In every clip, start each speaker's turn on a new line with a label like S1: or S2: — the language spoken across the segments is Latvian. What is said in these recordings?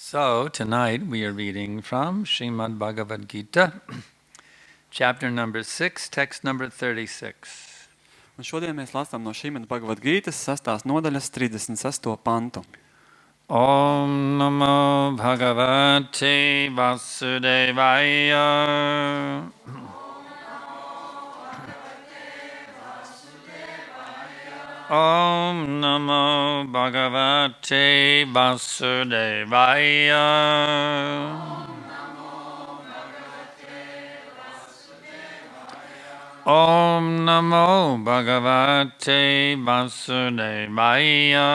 S1: So tonight we are reading from Sriman Bhagavad-gītā, chapter number 6, text number 36.
S2: Un šodien mēs lasām no Sriman Bhagavad-gītas 6. nodaļas 36. pantu.
S1: Om Namo Bhagavate Vasudevaya. Om Namo Bhagavate Vasudevaya. Om Namo Bhagavate Vasudevaya.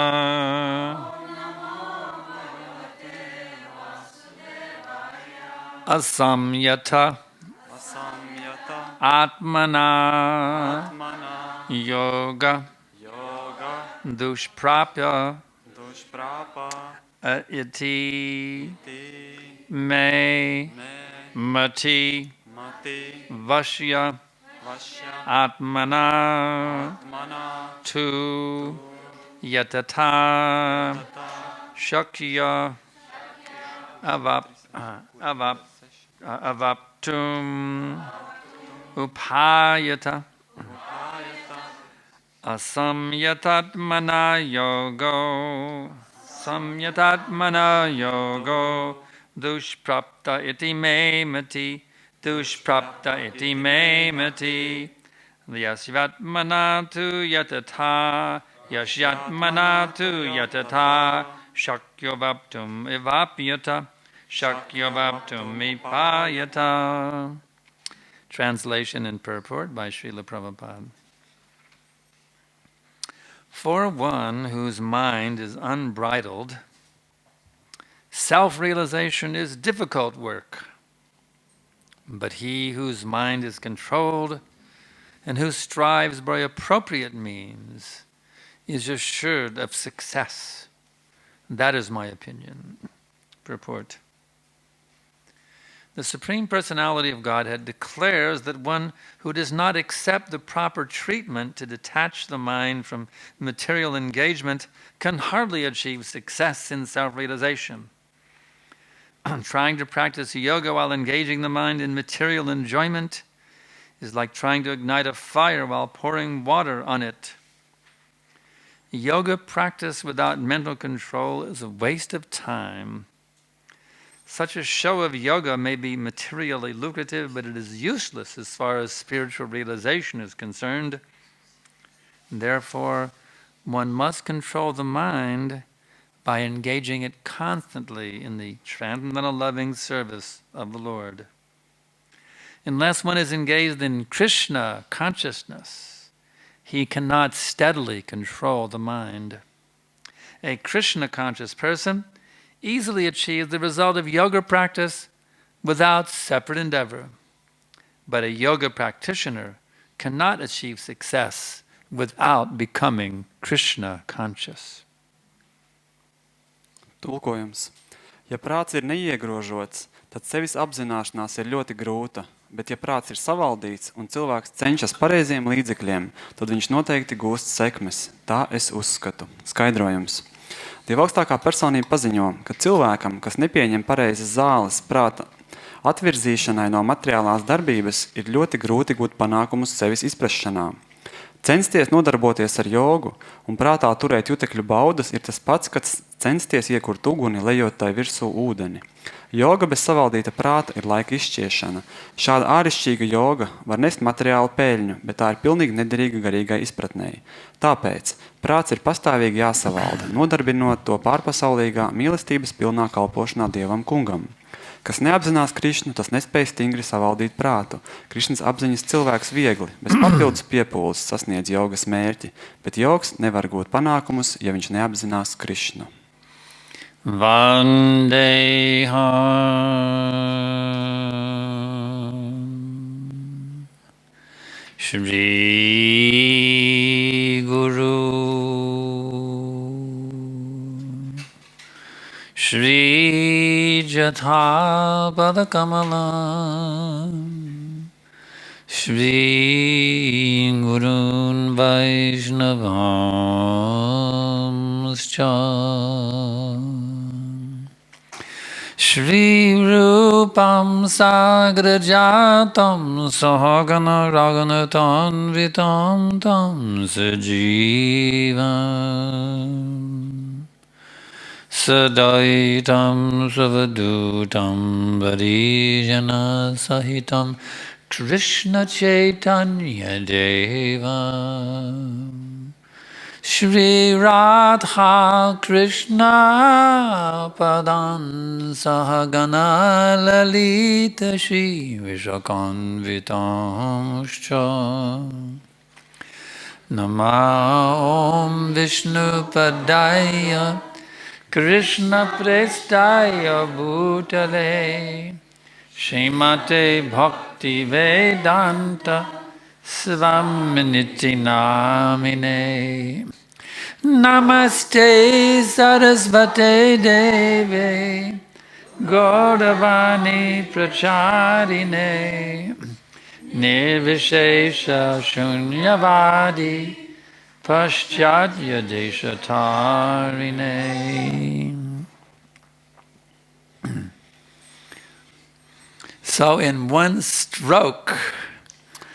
S1: Asamyata Atmana Yoga Dushprapya Iti Me Mati Vashya Atmana Tu Yatata Shakya Avaptum Upayata Asamyatatmana yogo Dushprapta iti me mati Dushprapta iti me mati Yasyatmana tu yatata Yasyatmana tu yatata Shakyavaptum evapyata Shakyavaptum ipayata. Translation and purport by Srila Prabhupada. For one whose mind is unbridled, self-realization is difficult work. But he whose mind is controlled and who strives by appropriate means is assured of success. That is my opinion. Purport. The Supreme Personality of Godhead declares that one who does not accept the proper treatment to detach the mind from material engagement can hardly achieve success in self-realization. Trying to practice yoga while engaging the mind in material enjoyment is like trying to ignite a fire while pouring water on it. Yoga practice without mental control is a waste of time. Such a show of yoga may be materially lucrative, but it is useless as far as spiritual realization is concerned. Therefore, one must control the mind by engaging it constantly in the transcendental loving service of the Lord. Unless one is engaged in Krishna consciousness, he cannot steadily control the mind. A Krishna conscious person easily achieves the result of yoga practice without separate endeavor. But a yoga practitioner cannot achieve success without becoming Krishna conscious.
S2: Tulkojums. Ja prāts ir neiegrožots, tad sevis apzināšanās ir ļoti grūta, bet ja prāts ir savaldīts un cilvēks cenšas pareiziem līdzekļiem, tad viņš noteikti gūst sekmes. Tā es uzskatu. Skaidrojums. Dieva augstākā personība paziņo, ka cilvēkam, kas nepieņem pareizes zāles prāta atvirzīšanai no materiālās darbības, ir ļoti grūti gūt panākumus sevis izprašanā. Censties nodarboties ar jogu un prātā turēt jutekļu baudas ir tas pats, kas censties iekurt uguni, lejot tai virsū ūdeni. Joga bez savaldīta prāta ir laika izšķiešana. Šāda āršķirīga joga var nest materiālu peļņu, bet tā ir pilnīgi nederīga garīgai izpratnei. Tāpēc prāts ir pastāvīgi jāsavalda, nodarbinot to pārpasaulīgā mīlestības pilnā kalpošanā Dievam kungam. Kas neapzinās Krišnu, tas nespēj stingri savaldīt prātu. Krišnas apziņas cilvēks viegli, bez papildus piepūles sasniedz jogas mērķi, bet jogs nevar gūt panākumus, ja viņš neapzinās Krišnu.
S1: Vandeham Shri Guru Shri Jatha Padakamalam Shri Gurun Vaishnavamscha Shri Rupam Sagrajatam Sahagana Raganatam Vitam Tam Sajivam Sadaitam Savadutam Varijana Sahitam Krishna Chaitanya Deva Shri Radha Krishna Padan Sahagana Lalita Shri Vishakanvitamscha Nama Om Vishnu Padaya Krishna Prestaya Bhutale Srimate Bhakti Vedanta Svaminiti Namine Namaste Sarasvate Deve Gauravani Pracharine Nirvishesha Shunyavadi Paschatya Deshatarine. So in one stroke,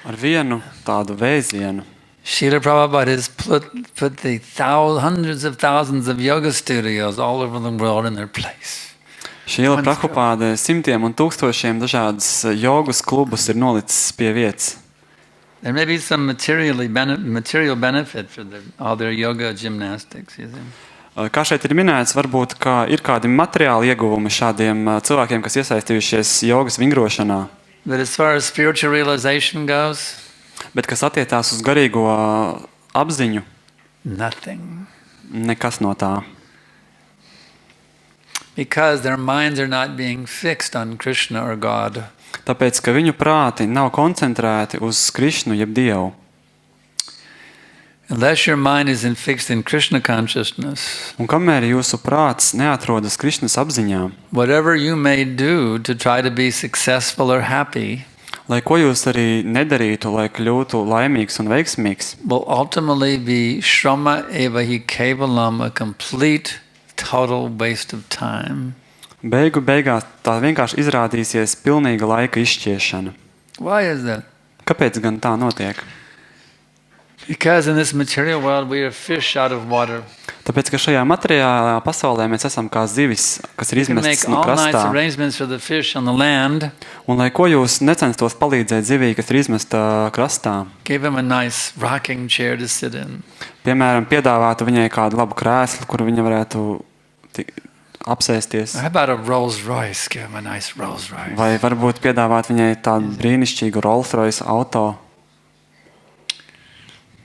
S2: Ar vienu tādu vēzienu
S1: Srila Prabhupada has put the hundreds of thousands of yoga studios all over the world in their place.
S2: Šīla Prabhupāde simtiem un tūkstošiem dažādas jogas klubus ir nolicis pie vietas.
S1: There may be some material benefit for all their yoga gymnastics, you see.
S2: Kā šeit ir minēts, varbūt ka ir kādi materiāli ieguvumi šādiem cilvēkiem, kas iesaistījušies jogas vingrošanā.
S1: But as far as spiritual realization goes,
S2: Bet kas attiecās uz garīgo apziņu,
S1: nothing.
S2: nekas no tā.
S1: Because their minds are not being fixed on Krishna or God.
S2: Tāpēc, ka viņu prāti nav koncentrēti uz Krišnu jeb Dievu.
S1: Unless your mind is fixed in Krishna consciousness,
S2: Un kamēr jūsu prāts neatrodas Krišnas apziņā,
S1: whatever you may do to try to be successful or happy,
S2: lai ko jūs arī nedarītu, lai kļūtu laimīgs un veiksmīgs,
S1: will ultimately be shrama eva hi kevalam, a complete, total waste of time.
S2: beigās tā vienkārši izrādīsies pilnīga laika izšķiešana.
S1: Why is that?
S2: Kāpēc gan tā notiek?
S1: Because in this material world we are fish out of water.
S2: Tāpēc, ka šajā materiālajā pasaulē mēs esam kā zivis, kas ir
S1: You can make
S2: izmestas no
S1: all nice
S2: krastā.
S1: arrangements for the fish on the land,
S2: Un lai ko jūs necenstos palīdzēt zivī, kas ir izmesta krastā,
S1: give him a nice rocking chair to sit in.
S2: piemēram, piedāvātu viņai kādu labu krēslu, kur viņa varētu apsēsties.
S1: How about a Rolls Royce? Give him a nice Rolls Royce.
S2: Vai varbūt piedāvāt viņai tādu brīnišķīgu Rolls Royce auto.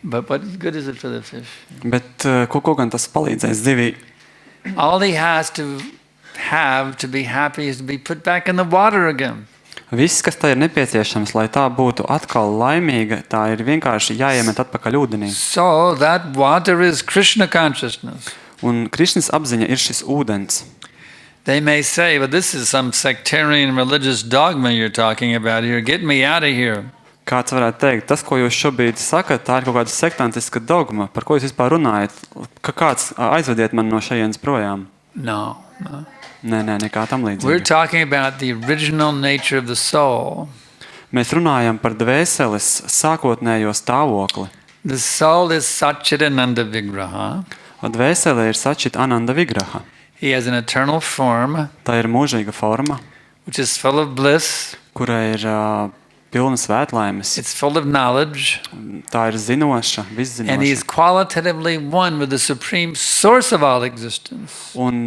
S1: But what good is it for the fish?
S2: Bet ko gan tas palīdzēs zivī?
S1: All he has to have to be happy is to be put back in the water again.
S2: Viss, kas tā ir nepieciešams, lai tā būtu atkal laimīga, tā ir vienkārši jāiemet atpakaļ ūdenī.
S1: So that water is Krishna consciousness.
S2: Un Krišnas apziņa ir šis ūdens.
S1: They may say, but this is some sectarian religious dogma you're talking about here. Get me out of here.
S2: Kāds varētu teikt, tas, ko jūs šobrīd sakat, tā ir kaut kāda sektantiska dogma, par ko jūs vispār runājat, ka kāds aizvediet man no šejienes projām.
S1: No.
S2: Nē, nekā tam
S1: We're
S2: līdzīga.
S1: talking about the original nature of the soul.
S2: Mēs runājam par dvēseles sākotnējo stāvokli.
S1: The soul is Satchidananda Vigraha.
S2: Dvēsele ir Sačit Ananda Vigraha.
S1: He has an eternal form,
S2: Tā ir mūžīga forma,
S1: which is full of bliss.
S2: kura ir pilna svētlaimes.
S1: It's full of knowledge.
S2: Tā ir zinoša,
S1: And he is
S2: viszinoša.
S1: qualitatively one with the supreme source of all existence,
S2: Un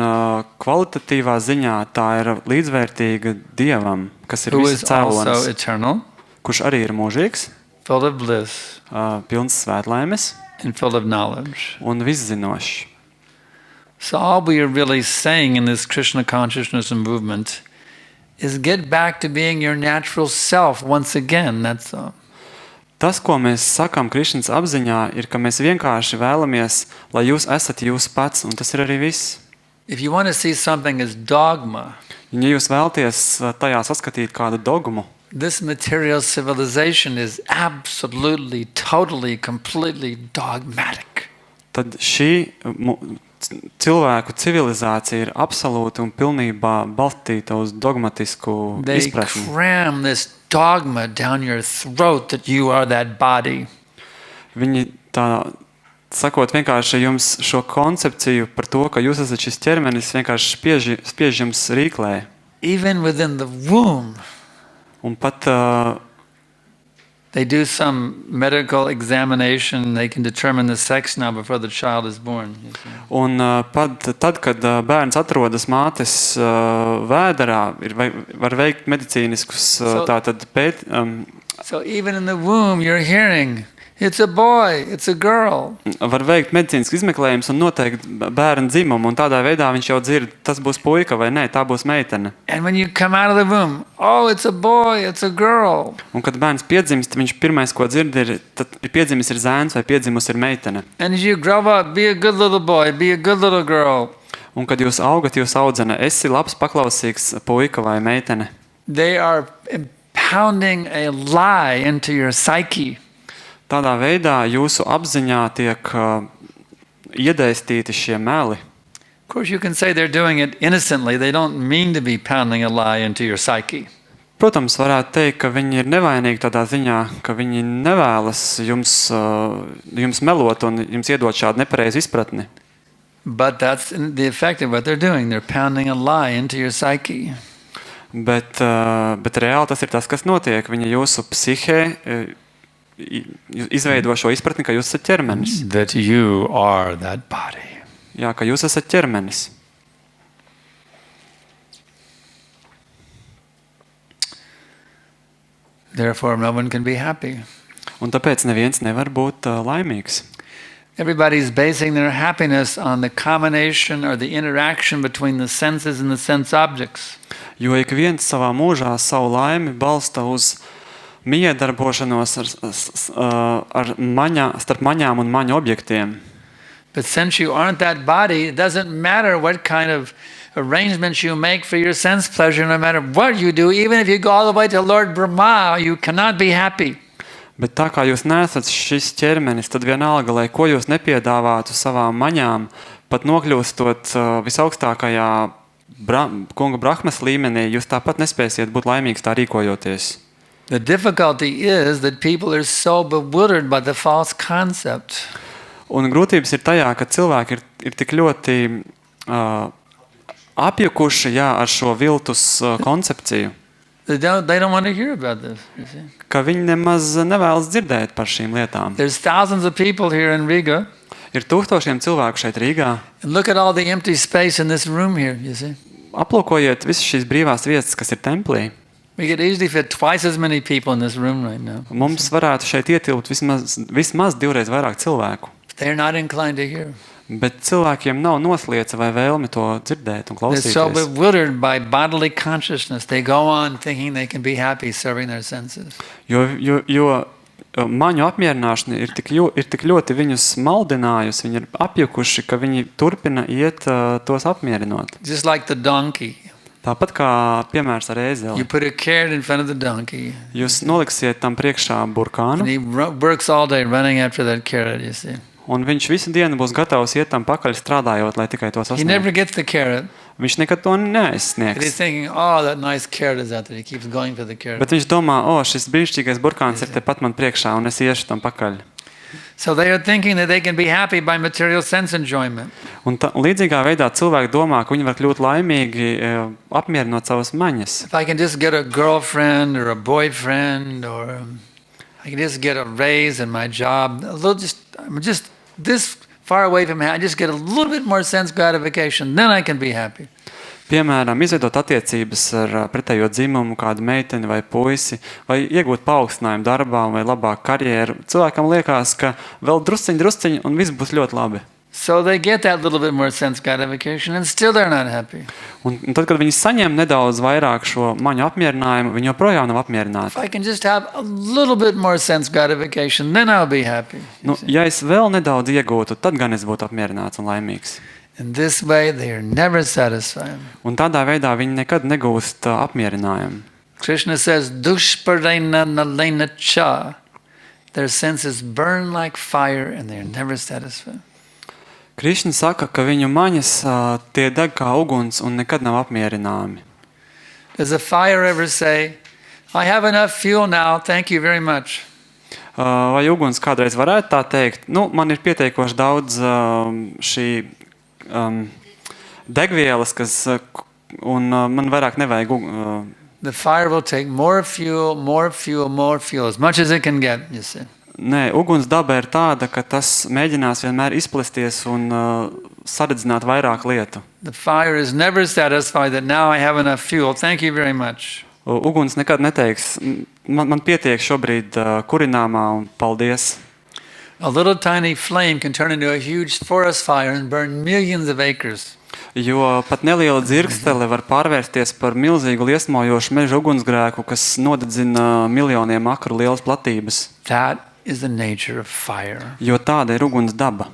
S2: kvalitatīvā ziņā tā ir līdzvērtīga Dievam, kas ir
S1: who
S2: visas
S1: is also
S2: cēlonis,
S1: eternal,
S2: kurš arī ir mūžīgs,
S1: full of bliss,
S2: pilns svētlaimes
S1: and full of knowledge.
S2: un viszinošs.
S1: So all we are really saying in this Krishna consciousness and movement is get back to being your natural self once again, that's all.
S2: Tas, ko mēs sakām Krišnas apziņā, ir, ka mēs vienkārši vēlamies, lai jūs esat jūs pats, un tas ir arī viss.
S1: If you want to see something as dogma,
S2: Un ja jūs vēlaties tajā saskatīt kādu dogmu,
S1: this material civilization is absolutely, totally, completely dogmatic.
S2: tad šī cilvēku civilizācija ir absolūti un pilnībā balstīta uz dogmatisku
S1: They
S2: izpratni.
S1: cram this dogma down your throat that you are that body.
S2: Viņi tā sakot vienkārši jums šo koncepciju par to, ka jūs esat šis ķermenis, vienkārši spiež jums rīklē.
S1: Even within the womb,
S2: Un pat
S1: they do some medical examination. They can determine the sex now before the child is born. You see.
S2: un pat tad, kad bērns atrodas mātes vēderā, var veikt medicīniskus tātad
S1: So even in the womb, you're hearing, it's a boy, it's a girl.
S2: var veikt medicīnisku izmeklējumus un noteikt bērnu dzimumu, un tādā veidā viņš jau dzird, tas būs puika vai nē, tā būs meitene.
S1: And when you come out of the womb, oh, it's a boy, it's a girl.
S2: Un kad bērns piedzimst, viņš pirmais, ko dzird, tad piedzimis ir zēns vai piedzimus ir meitene.
S1: And as you grow up, be a good little boy, be a good little girl.
S2: Un kad jūs augat, jūs audzina, esi labs, paklausīgs puika vai meitene.
S1: They are pounding a lie into your psyche.
S2: Tādā veidā jūsu apziņā tiek iedēstīti šie meli.
S1: Of course, you can say they're doing it innocently. They don't mean to be pounding a lie into your psyche.
S2: Protams, varētu teikt, ka viņi ir nevainīgi tādā ziņā, ka viņi nevēlas jums melot un jums iedot šādu nepareizu izpratni.
S1: But that's the effect of what they're doing. They're pounding a lie into your psyche.
S2: Bet reāli tas ir tas, kas notiek. Viņa jūsu psihē izveido šo izpratni, ka jūs esat ķermenis.
S1: That you are that body.
S2: Jā, ka jūs esat ķermenis.
S1: Therefore, no one can be happy.
S2: Un tāpēc neviens nevar būt laimīgs.
S1: Everybody's basing their happiness on the combination or the interaction between the senses and the sense objects.
S2: Jo ik viens savā mūžā savu laimi balsta uz miedarbošanos starp maņām un maņu objektiem.
S1: But since you aren't that body, it doesn't matter what kind of arrangements you make for your sense pleasure, no matter what you do, even if you go all the way to Lord Brahma, you cannot be happy.
S2: Bet tā kā jūs neesat šis ķermenis, tad vienalga, lai ko jūs nepiedāvātu savām maņām, pat nokļūstot visaugstākajā kunga Brahmas līmenī, jūs tāpat nespēsiet būt laimīgs tā rīkojoties.
S1: The difficulty is that people are so bewildered by the false concept.
S2: Un grūtības ir tajā, ka cilvēki ir tik ļoti apjukuši ar šo viltus koncepciju.
S1: They don't want to hear about this, you see.
S2: Ka viņi nemaz nevēlas dzirdēt par šīm lietām.
S1: There's thousands of people here in Riga.
S2: Ir tūkstošiem cilvēku šeit Rīgā.
S1: And look at all the empty space in this room here, you see.
S2: Aplūkojiet visas šīs brīvās vietas, kas ir templī.
S1: We could easily fit twice as many people in this room right now.
S2: Mums varētu šeit ietilpt vismaz divreiz vairāk cilvēku.
S1: They're not inclined to hear.
S2: Bet cilvēkiem nav noslieca vai vēlme to dzirdēt un
S1: They're so
S2: klausīties.
S1: bewildered by bodily consciousness. They go on thinking they can be happy serving their senses.
S2: Jo maņu apmierināšana ir tik ļoti viņus maldinājusi, viņi ir apjukuši, ka viņi turpina iet tos apmierinot.
S1: Just like the donkey.
S2: Tāpat kā piemērs ar ēzeli.
S1: You put a carrot in front of the donkey.
S2: Jūs noliksiet tam priekšā burkānu,
S1: And he works all day running after that carrot, you see.
S2: un viņš visu dienu būs gatavs iet tam pakaļ strādājot, lai tikai to
S1: He never
S2: sasniegtu.
S1: gets the carrot.
S2: Viņš nekad to
S1: But he's
S2: neaizsniegs.
S1: thinking, oh, that nice carrot is out there. He keeps going for the carrot.
S2: Bet viņš domā, šis brīnišķīgais burkāns ir tepat man priekšā, un es iešu tam pakaļ.
S1: So they are thinking that they can be happy by material sense enjoyment.
S2: Un līdzīgā veidā cilvēki domā, ka viņi var kļūt laimīgi, apmierinot savas maņas.
S1: If I can just get a girlfriend or a boyfriend, or I can just get a raise in my job, I'm just this far away from I just get a little bit more sense gratification, then I can be happy.
S2: Piemēram, izveidot attiecības ar pretējo dzimumu, kādu meiteni vai puisi, vai iegūt paaugstinājumu darbā vai labāku karjeru. Cilvēkam liekas, ka vēl drusciņi, un viss būs ļoti labi.
S1: So they get that little bit more sense gratification and still they're not happy.
S2: Un tad, kad viņi saņem nedaudz vairāk šo maņu apmierinājumu, viņi joprojām nav apmierināti.
S1: If I can just have a little bit more sense gratification, then I'll be happy.
S2: Ja es vēl nedaudz iegūtu, tad gan es būtu apmierināts un laimīgs.
S1: In this way, they are never satisfied.
S2: Un tādā veidā viņi nekad negūst apmierinājumu.
S1: Krishna says, Dushparena nalena cha. Their senses burn like fire and they are never satisfied.
S2: Krišna saka, ka viņu maņas tie deg kā uguns un nekad nav apmierināmi.
S1: Does a fire ever say, I have enough fuel now, thank you very much?
S2: Vai uguns kādreiz varētu tā teikt? Man ir pietiekoši daudz šī degvielas, un man vairāk nevajag.
S1: The fire will take more fuel, as much as it can get, you see.
S2: Nē, uguns daba ir tāda, ka tas mēģinās vienmēr izplesties un saredzināt vairāk lietu.
S1: The fire is never satisfied that now I have enough fuel, thank you very much.
S2: Uguns nekad neteiks, man pietiek šobrīd kurināmā un paldies.
S1: A little tiny flame can turn into a huge forest fire and burn millions of acres.
S2: Jo pat neliela dzirkstele var pārvērsties par milzīgu liesmojošu meža ugunsgrēku, kas nodedzina miljoniem akru lielas platības.
S1: That is the nature of fire.
S2: Jo tāda ir uguns daba.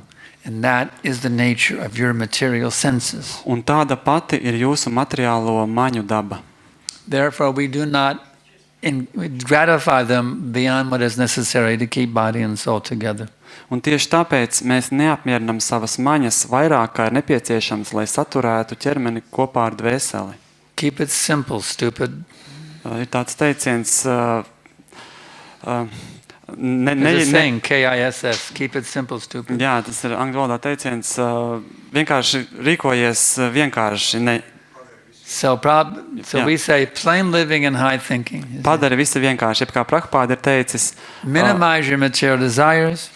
S1: And that is the nature of your material senses.
S2: Un tāda pati ir jūsu materiālo maņu daba.
S1: Therefore, we do not gratify them beyond what is necessary to keep body and soul together.
S2: Un tieši tāpēc mēs neapmierinam savas maņas vairāk, kā ir nepieciešams, lai saturētu ķermeni kopā ar dvēseli.
S1: Keep it simple, stupid.
S2: Ir tāds teiciens,
S1: There's a saying, K-I-S-S, keep it simple, stupid.
S2: Jā, tas ir angļu valodā teiciens, vienkārši rīkojies vienkārši.
S1: So we say plain living and high thinking.
S2: Padari visu vienkārši, jeb kā Prabhupāda ir teicis.
S1: Minimize your material desires.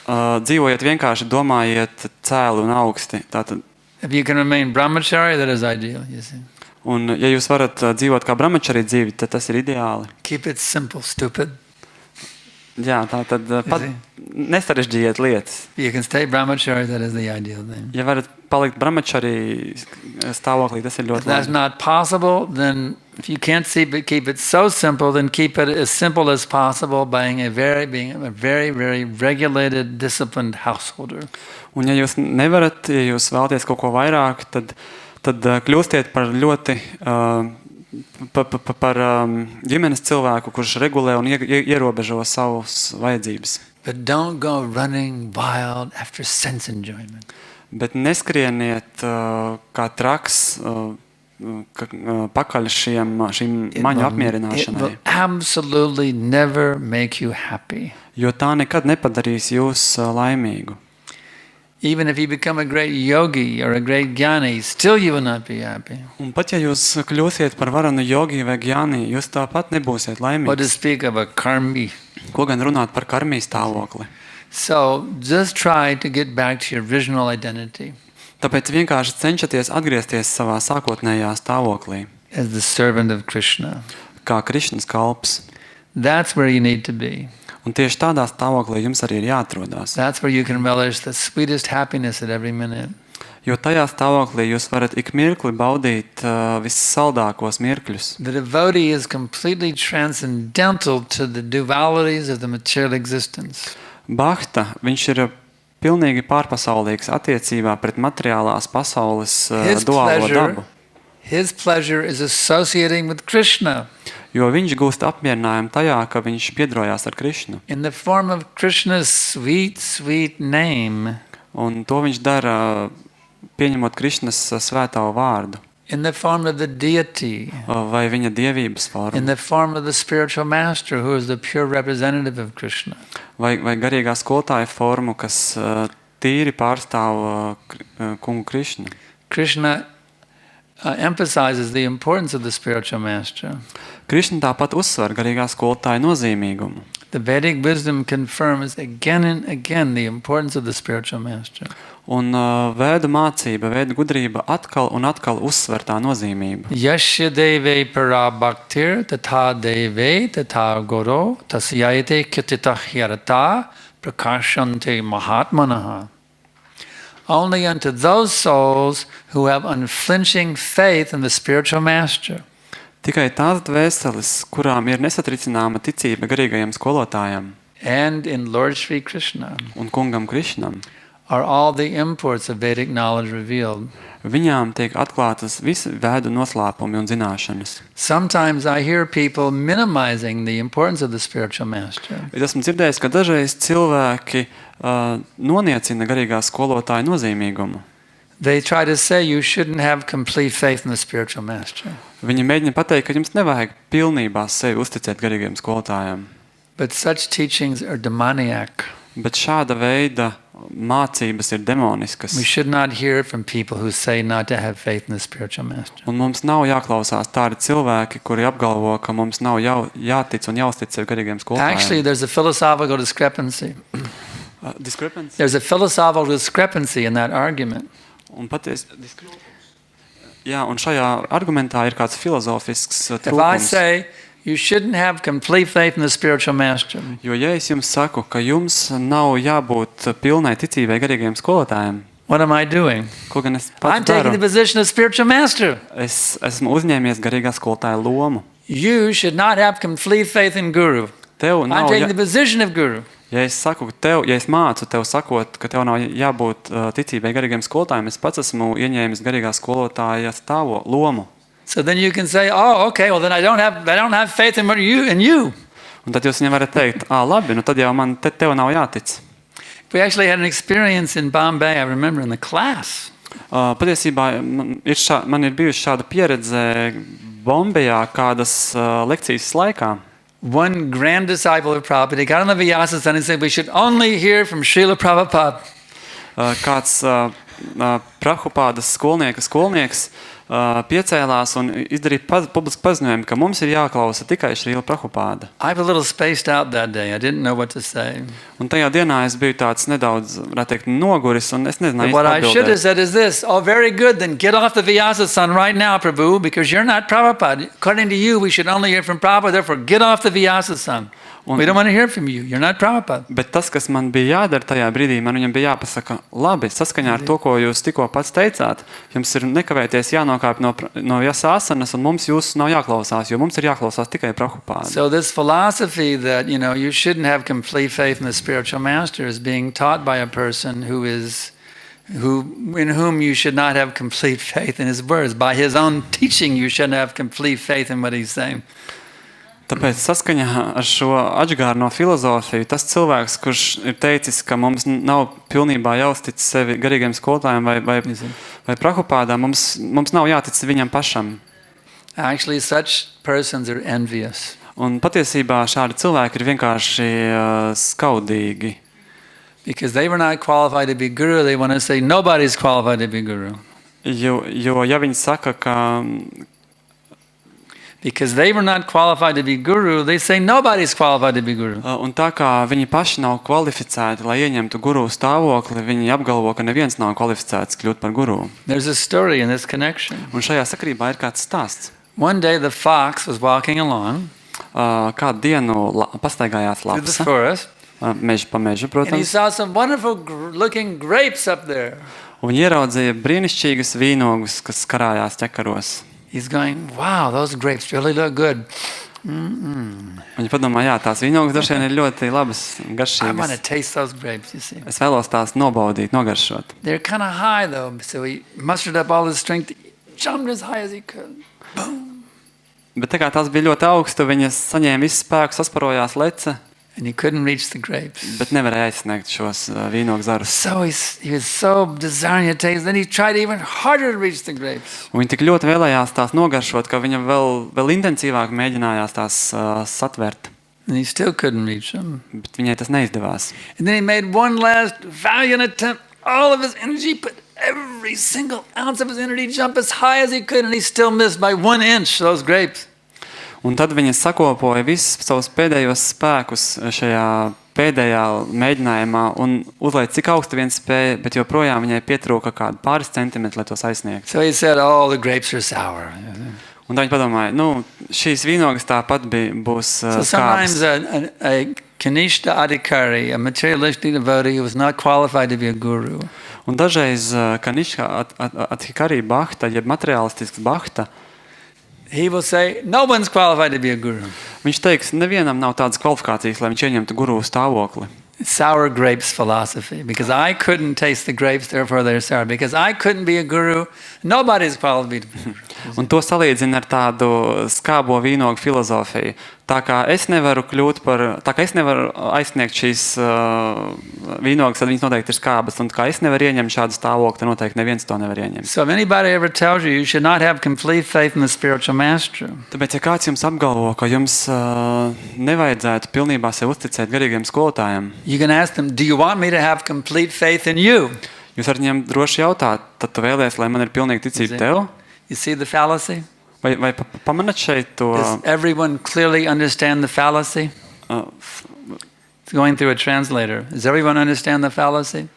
S2: Dzīvojiet vienkārši, domājiet cēli un augsti. Tātad,
S1: if you can remain brahmachari, that is ideal, you see.
S2: Un ja jūs varat dzīvot kā brahmachari dzīvi, tad tas ir ideāli.
S1: Keep it simple, stupid.
S2: Jā, tātad nesarežģījiet lietas.
S1: You can stay brahmachari, that is the ideal thing.
S2: Ja varat palikt brahmachari stāvoklī, tas ir ļoti
S1: labi. If that's not possible, then if you can't keep it so simple, then keep it as simple as possible by being a very, very regulated, disciplined householder.
S2: Un ja jūs nevarat, ja jūs vēlaties kaut ko vairāk, tad kļūstiet par ļoti par ģimenes cilvēku, kurš regulē un ierobežo savus vajadzības.
S1: But don't go running wild after sense enjoyment.
S2: Bet neskrieniet kā traks pakaļ šīm maņu apmierināšanai.
S1: It will absolutely never make you happy.
S2: Jo tā nekad nepadarīs jūs laimīgu.
S1: Even if you become a great yogi or a great jnani, still you will not be happy.
S2: Un pat ja jūs kļūsiet par varanu jogi vai jnani, jūs tāpat nebūsiet laimīgs.
S1: What to speak of a karmi?
S2: Ko gan runāt par karmī stāvokli?
S1: So just try to get back to your original identity.
S2: Tāpēc vienkārši cenšaties atgriezties savā sākotnējā stāvoklī.
S1: As the servant of Krishna.
S2: Kā Krišnas kalps.
S1: That's where you need to be.
S2: Un tieši tādā stāvoklī jums arī ir jāatrodās.
S1: That's where you can relish the sweetest happiness at every minute.
S2: Jo tajā stāvoklī jūs varat ik mirkli baudīt vissaldākos mirkļus.
S1: The devotee is completely transcendental to the dualities of the material existence.
S2: Bhakta, viņš ir pilnīgi pārpasaulīgs attiecībā pret materiālās pasaules duālo dabu.
S1: His pleasure is associating with Krishna.
S2: Jo viņš gūst apmierinājumu tajā, ka viņš piedrojās ar Krišnu.
S1: In the form of Krishna's sweet, sweet name.
S2: Un to viņš dara pieņemot Krišnas svēto vārdu.
S1: In the form of the deity.
S2: Vai viņa dievības formu.
S1: In the form of the spiritual master who is the pure representative of Krishna.
S2: Vai garīgā skolotāja formu, kas tīri pārstāv kungu Krišnu.
S1: Krishna emphasizes the importance of the spiritual master.
S2: Krišna tāpat uzsver garīgā skolotāja nozīmīgumu.
S1: The Vedic wisdom confirms again and again the importance of the spiritual master.
S2: Un vēdu mācība, vēdu gudrība atkal un atkal uzsver tā nozīmību.
S1: Yasya deve para bhaktir tatha deve tatha guru tasyayate kyatita hyarata prakashante mahatmanaha. Only unto those souls who have unflinching faith in the spiritual master.
S2: Tikai tās dvēseles, kurām ir nesatricināma ticība garīgajam skolotājam.
S1: And in Lord Sri Krishna.
S2: Un kungam Krišnam.
S1: Are all the imports of Vedic knowledge revealed.
S2: Viņām tiek atklātas visi vēdu noslēpumi un zināšanas.
S1: Sometimes I hear people minimizing the importance of the spiritual master.
S2: Esmu dzirdējis, ka dažreiz cilvēki noniecina garīgā skolotāja nozīmīgumu.
S1: They try to say you shouldn't have complete faith in the spiritual master.
S2: Viņi mēģina pateikt, ka jums nevajag pilnībā sevi uzticēt garīgajiem skolotājiem.
S1: But such teachings are demoniac.
S2: Bet šāda veida mācības ir demoniskas.
S1: We should not hear from people who say not to have faith in the spiritual master.
S2: Un mums nav jāklausās tādi cilvēki, kuri apgalvo, ka mums nav jātic un jāuztic sevi garīgajiem skolotājiem.
S1: Actually, there's a philosophical discrepancy.
S2: Discrepancy?
S1: There's a philosophical discrepancy in that argument.
S2: Un jā, un šajā argumentā ir kāds filozofisks
S1: If I
S2: trūkums.
S1: say you shouldn't have complete faith in the spiritual master,
S2: Jo, ja es jums saku, ka jums nav jābūt pilnai ticībai garīgajiem skolotājiem,
S1: what am I doing?
S2: ko gan es
S1: I'm
S2: pats
S1: taking the
S2: daru?
S1: position of spiritual master.
S2: Es esmu uzņēmies garīgā skolotāja lomu.
S1: You should not have complete faith in Guru.
S2: Tev
S1: I'm
S2: nav,
S1: taking the position of Guru.
S2: ja es saku tev, ja es mācu tev sakot, ka tev nav jābūt ticībai garīgiem skolotājiem, es pats esmu ieņēmis garīgā skolotāja lomu.
S1: So then you can say, oh, okay, well then I don't have faith in you.
S2: Un tad jūs viņam varat teikt, labi, nu tad jau man tev nav jātic.
S1: We actually had an experience in Bombay, I remember, in the class.
S2: Patiesībā man ir bijusi šāda pieredze Bombajā kādas lekcijas laikā.
S1: One grand disciple of Prabhupada, he got on the Vyasa and he said, we should only hear from Srila Prabhupada.
S2: Kāds Prabhupādas skolnieks piecēlās un izdarīja publisku paziņojumu, ka mums ir jāklausa tikai Srila Prabhupāda.
S1: I was a little spaced out that day. I didn't know what to say.
S2: Un tajā dienā es biju tāds nedaudz, varētu teikt, noguris, un es nezināju,
S1: What I should have
S2: atbildēt.
S1: said is this, oh, very good, then get off the Vyasa right now, Prabhu, because you're not Prabhupada. According to you, we should only hear from Prabhupada, therefore get off the Vyasa. We don't want to hear from you. You're not Prabhupada.
S2: Bet tas, kas man bija jādara tajā brīdī, man viņam bija jāpasaka, labi, saskaņā ar to, ko jūs tikko pats teicāt, jums ir nekavēties jānokāp no Vyasāsanas, un mums jūs nav jāklausās, jo mums ir jāklausās tikai Prabhupāda.
S1: So this philosophy that, you shouldn't have complete faith in the spiritual master is being taught by a person in whom you should not have complete faith in his words. By his own teaching, you shouldn't have complete faith in what he's saying.
S2: Tāpēc saskaņā ar šo atžgārno filozofiju, tas cilvēks, kurš ir teicis, ka mums nav pilnībā jāuztic sevi garīgiem skolotājiem vai Prabhupādā, mums nav jātic viņam pašam.
S1: Actually, such persons are envious.
S2: Un patiesībā šādi cilvēki ir vienkārši skaudīgi.
S1: Because they were not qualified to be guru, they want to say nobody's qualified to be guru.
S2: Jo ja viņi saka, ka
S1: Because they were not qualified to be guru, they say nobody's qualified to be guru.
S2: Un tā kā viņi paši nav kvalificēti, lai ieņemtu guru stāvokli, viņi apgalvo, ka neviens nav kvalificēts kļūt par guru.
S1: There's a story in this connection.
S2: Un šajā sakrībā ir kāds stāsts.
S1: One day the fox was walking along
S2: Kādu dienu pastaigājās
S1: through the
S2: lapsa,
S1: forest,
S2: mežu pa mežu,
S1: and he
S2: protams,
S1: saw some wonderful looking grapes up there.
S2: un viņi ieraudzīja brīnišķīgas vīnogus, kas karājās ķekaros.
S1: He's going, wow, those grapes really look good.
S2: Viņi padomā, jā, tās vīnogas droši vien ir ļoti labas,
S1: I want to
S2: garšīgas.
S1: taste those grapes, you see.
S2: Es vēlos tās nobaudīt, nogaršot.
S1: They're kind of high though, so he mustered up all his strength, jumped as high as he could. Boom.
S2: Bet tā kā tās bija ļoti augstu, viņas saņēma visu spēku, sasparojās lece,
S1: And he couldn't reach the grapes.
S2: bet nevarēja aizsniegt šos vīnogu zarus.
S1: So he was so desiring to taste, then he tried even harder to reach the grapes.
S2: Un viņi tik ļoti vēlējās tās nogaršot, ka viņa vēl intensīvāk mēģinājās tās satvert.
S1: And he still couldn't reach them.
S2: Bet viņai tas neizdevās.
S1: And then he made one last valiant attempt. All of his energy, put every single ounce of his energy, jump as high as he could, and he still missed by 1 inch those grapes.
S2: Un tad viņa sakopoja visus savus pēdējos spēkus šajā pēdējā mēģinājumā un uzlaica cik augstu vien spēja, bet joprojām viņai pietrūka kādu pāris centimetri, lai tos aizsniegtu.
S1: So he said, oh, the grapes are sour.
S2: Un tā viņa padomāja, šīs vīnogas tāpat būs
S1: So sometimes
S2: skābas.
S1: a Kanishta Adhikari, a materialistic devotee who was not qualified to be a guru,
S2: Un dažreiz Kaniška Adhikari Bhakta, jeb materiālistisks Bhakta,
S1: he will say, no one's qualified to be a guru.
S2: viņš teiks, nevienam nav tādas kvalifikācijas, lai viņš ieņemtu guru stāvokli.
S1: Sour grapes philosophy. Because I couldn't taste the grapes, therefore they're sour. Because I couldn't be a guru, nobody's qualified to be a guru.
S2: Un to salīdzina ar tādu skābo vīnogu filozofiju. Tā kā es nevaru aizsniegt šīs vīnogas, tad viņas noteikti ir skābas. Un kā es nevaru ieņemt šādu stāvokli, tad noteikti neviens to nevar ieņemt.
S1: So if anybody ever tells you should not have complete faith in the spiritual master,
S2: Tāpēc, ja kāds jums apgalvo, ka jums nevajadzētu pilnībā sev uzticēt garīgiem skolotājiem,
S1: you can ask them, do you want me to have complete faith in you?
S2: jūs varat viņam droši jautāt, tad tu vēlies, lai man ir pilnīga ticība tev?
S1: You see the fallacy?
S2: Vai pamanāt šeit to?
S1: Does everyone clearly understand the fallacy? It's going through a translator. Does everyone understand the fallacy?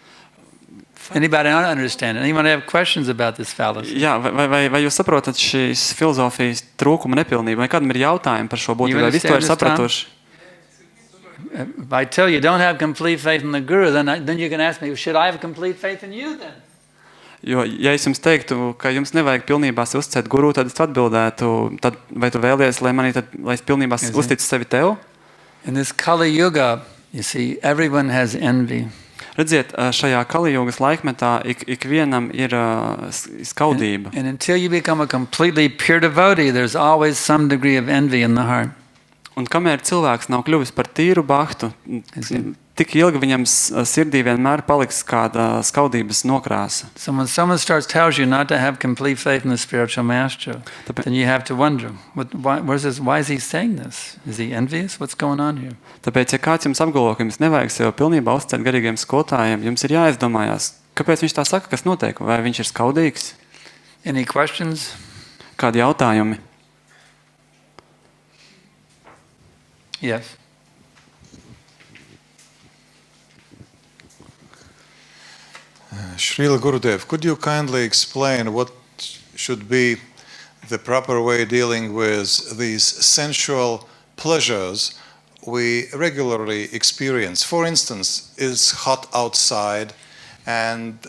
S1: Anybody not understand it? Anyone have questions about this fallacy?
S2: Jā, vai jūs saprotat šīs filozofijas trūkuma nepilnību? Vai kādam ir jautājumi par šo būtību? Vai visu to ir sapratuši?
S1: If I tell you don't have complete faith in the Guru, then you can ask me, should I have complete faith in you then?
S2: Jo, ja es jums teiktu, ka jums nevajag pilnībā uzticēt guru, tad es atbildētu, tad vai tu vēlies, lai es pilnībā uzticu sevi tev?
S1: In this Kali Yuga, you see, everyone has envy.
S2: Redziet, šajā Kali Yugas laikmetā ikvienam ir skaudība.
S1: And until you become a completely pure devotee, there's always some degree of envy in the heart.
S2: Un kamēr cilvēks nav kļuvis par tīru baktu, tik ilgi viņam sirdī vienmēr paliks kāda skaudības nokrāsa.
S1: So when someone tells you not to have complete faith in the spiritual master, then you have to wonder, why is he saying this? Is he envious? What's going on here?
S2: Tāpēc, ja kāds jums apgalvo, ka jums nevajag sev pilnībā uzticēt garīgiem skolotājiem, jums ir jāizdomājās, kāpēc viņš tā saka, kas notiek, vai viņš ir skaudīgs?
S1: Any questions?
S2: Kādi jautājumi?
S1: Yes.
S3: Srila Gurudev, could you kindly explain what should be the proper way dealing with these sensual pleasures we regularly experience? For instance, it's hot outside, and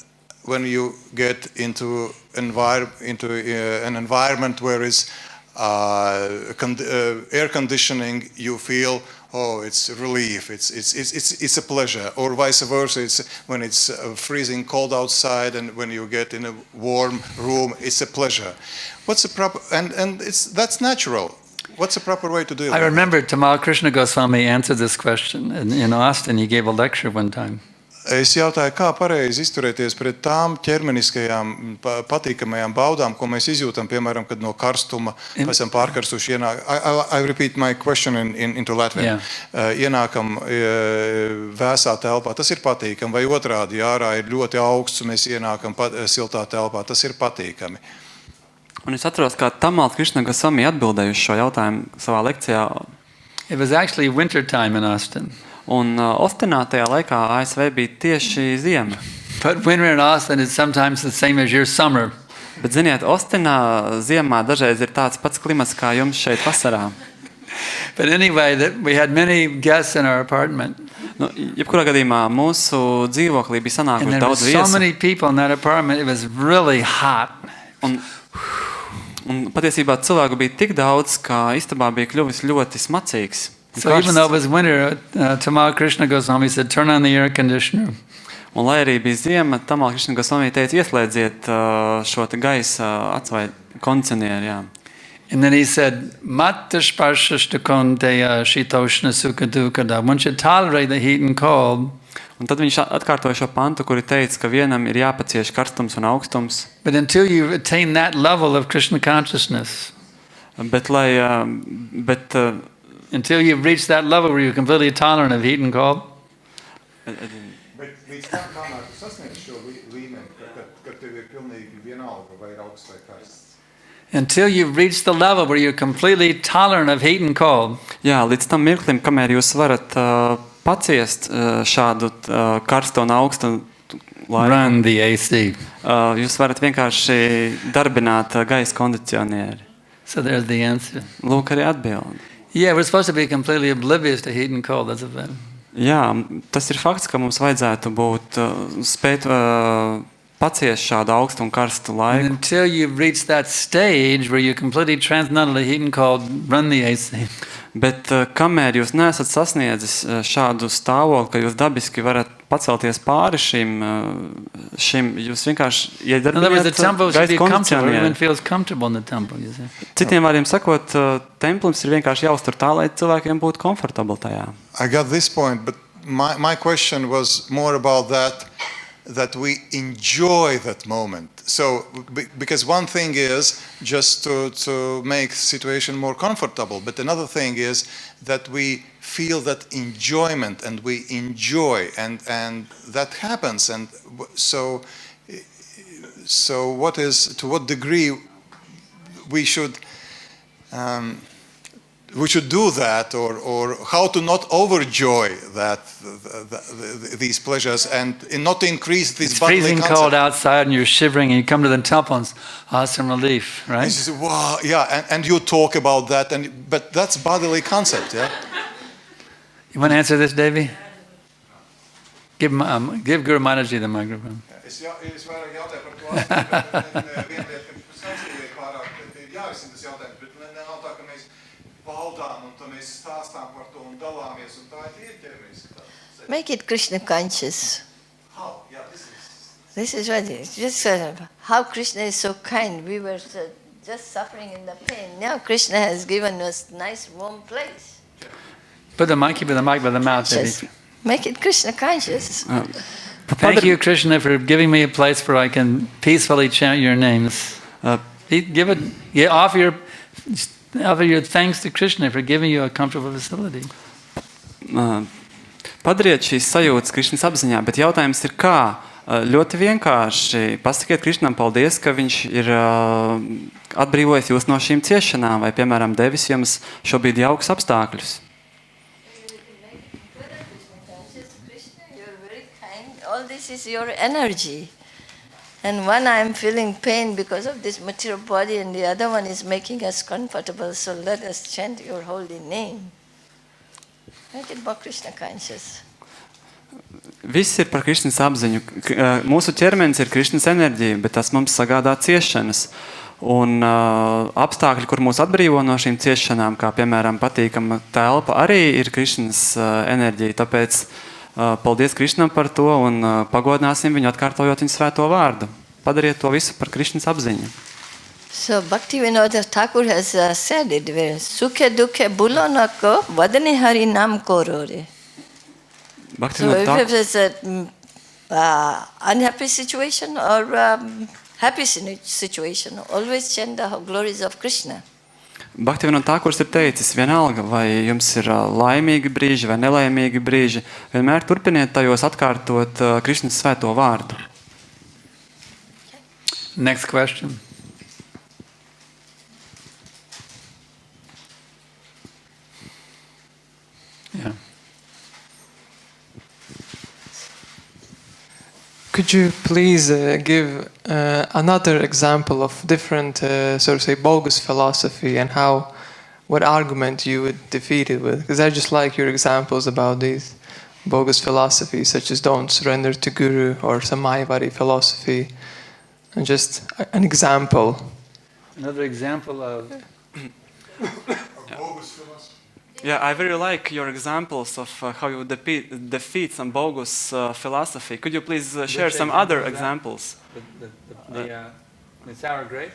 S3: when you get into an environment where is air conditioning, you feel, oh, it's relief, it's a pleasure, or vice versa. It's when it's freezing cold outside, and when you get in a warm room, it's a pleasure. What's the proper and that's natural. What's the proper way to do it?
S1: I remember Tamal Krishna Goswami answered this question in Austin. He gave a lecture one time.
S3: Es jautāju, kā pareizi izturēties pret tām ķermeniskajām patīkamajām baudām, ko mēs izjūtam, piemēram, kad no karstuma esam pārkarstuši ienāk. I repeat my question into Latvian. Ienākam vēsā telpā, tas ir patīkami, vai otrādi, ārā ir ļoti augsts, mēs ienākam siltā telpā, tas ir patīkami.
S2: Un es atceros, kā Tamals Krishna Goswami atbildēja uz šo jautājumu savā lekcijā.
S1: It was actually winter time in Austin.
S2: Un Ostinā tajā laikā ASV bija tieši ziema.
S1: But winter in Austin is sometimes the same as your summer.
S2: Bet ziniet, Ostinā ziemā dažreiz ir tāds pats klimats kā jums šeit vasarā.
S1: But anyway, we had many guests in our apartment.
S2: Nu, jebkurā gadījumā mūsu dzīvoklī bija sanākuši daudz
S1: viesu. And there were so
S2: viesu.
S1: many people in that apartment, it was really hot.
S2: Un patiesībā cilvēku bija tik daudz, ka istabā bija kļuvis ļoti smacīgs.
S1: So even though it was winter, Tamal Krishna Goswami said, turn on the air conditioner.
S2: Un lai arī bija ziema, Tamal Krishna Goswami teica, ieslēdziet šo te gaisa atsvai kondicionieru, jā.
S1: And then he said, Matta sparshashta konteya shitoshna sukha dukada. One should tolerate the heat and cold.
S2: Un tad viņš atkārtoja šo pantu, kuri teica, ka vienam ir jāpacieš karstums un augstums.
S1: But until you attain that level of Krishna consciousness, until you've reached that level where you're completely tolerant of heat and cold, until you've reached the level where you're completely tolerant of heat and cold,
S2: jā, līdz tam mirklim, kamēr jūs varat paciest šādu karstu un augstu laiku,
S1: run the AC.
S2: Jūs varat vienkārši darbināt gaisa kondicionieri.
S1: So there's the answer.
S2: Lūk arī atbildi.
S1: Yeah, we're supposed to be completely oblivious to heat and cold. That's a fact.
S2: Jā, tas ir fakts, ka mums vajadzētu būt spēt paciest šādu augstu un karstu laiku.
S1: And until you've reached that stage where you're completely transcendental to heat and cold, run the AC.
S2: Bet kamēr jūs neesat sasniedzis šādu stāvokli, ka jūs dabiski varat pacelties pāri šim jūs vienkārši
S1: In other words, the temple should be comfortable. Everyone
S2: gaisa
S1: feels comfortable in the temple, you see.
S2: Citiem vārdiem sakot, templis ir vienkārši jāuztur tā, lai cilvēkiem būtu komfortabli tajā.
S3: I got this point, but my question was more about that we enjoy that moment. So, because one thing is just to make the situation more comfortable, but another thing is that we feel that enjoyment and we enjoy, and that happens. And so what is, to what degree we should do that, or how to not overjoy these pleasures and not increase this
S1: It's
S3: bodily
S1: freezing
S3: concept.
S1: cold outside and you're shivering and you come to the temple and some relief, right?
S3: This is, wow, yeah, and you talk about that, but that's bodily concept, yeah.
S1: You want to answer this, Devi? Give Guru Maharaji the microphone.
S3: Es vairāk jautāju par to aspektu, bet viena lieta, ka sanskritī pārāk jārisina tas jautājums, bet nav tā, ka mēs baudām un tā mēs stāstām par to un dalāmies, un tā ir ķermeniski.
S4: Make it Krishna conscious.
S3: How? Yeah,
S4: This is what it is. Just how Krishna is so kind. We were just suffering in the pain. Now Krishna has given us nice warm place.
S1: Keep the mic by the mouth, Devi.
S4: Just make it Krishna conscious.
S1: Thank you, Krishna, for giving me a place where I can peacefully chant your names. Offer your thanks to Krishna for giving you a comfortable facility.
S2: Padariet šīs sajūtas Krišnas apziņā, bet jautājums ir kā? Ļoti vienkārši pasakiet Krišnam paldies, ka viņš ir atbrīvojis jūs no šīm ciešanām, vai, piemēram, devis jums šobrīd jauks apstākļus.
S4: All this is your energy. And one I am feeling pain because of this material body, and the other one is making us comfortable. So let us chant your holy name. Make it more Krishna conscious.
S2: Viss ir par Krišnas apziņu. Mūsu ķermenis ir Krišnas enerģija, bet tas mums sagādā ciešanas. Un apstākļi, kur mūs atbrīvo no šīm ciešanām, kā piemēram patīkama telpa, arī ir Krišnas enerģija. Tāpēc paldies Krišnam par to un pagodināsim viņu atkārtojot viņu svēto vārdu. Padariet to visu par Krišnas apziņu.
S4: So Bhaktivinoda Thakur has said it, sukhe dukhe bulonako vadane hari nam korore. So if it's an unhappy situation or happy situation, always chant the glories of Krishna.
S2: Bhaktivinoda Thakurs ir teicis, vienalga, vai jums ir laimīgi brīži vai nelaimīgi brīži, vienmēr turpiniet tajos atkārtot Krišnas svēto vārdu.
S1: Next question. Yeah.
S5: Could you please give another example of different, so to say, bogus philosophy and what argument you would defeat it with? Because I just like your examples about these bogus philosophies, such as don't surrender to Guru or some Mayavadi philosophy. And just an example.
S1: Another example of
S3: bogus philosophy.
S2: Yeah, I very like your examples of how you defeat some bogus philosophy. Could you please share some other examples?
S1: The sour grapes?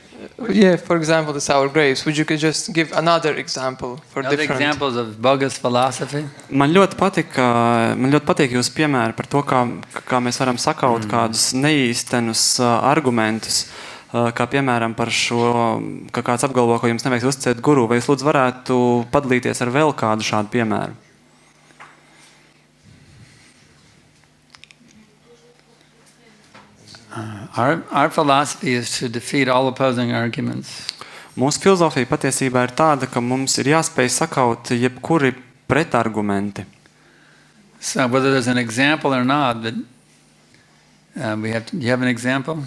S5: Yeah, for example, the sour grapes. Would you could just give another example for
S1: Other
S5: different...
S1: examples of bogus philosophy?
S2: Man ļoti patīk jūs piemēri par to, kā mēs varam sakaut kādus neīstenus argumentus, kā piemēram par šo, ka kāds apgalvo, ka jums nevajag uzticēt guru, vai jūs lūdzu varētu padalīties ar vēl kādu šādu piemēru?
S1: Our philosophy is to defeat all opposing arguments.
S2: Mūsu filozofija patiesībā ir tāda, ka mums ir jāspēj sakaut jebkuri pretargumenti.
S1: So whether there's an example or not, but do you have an example?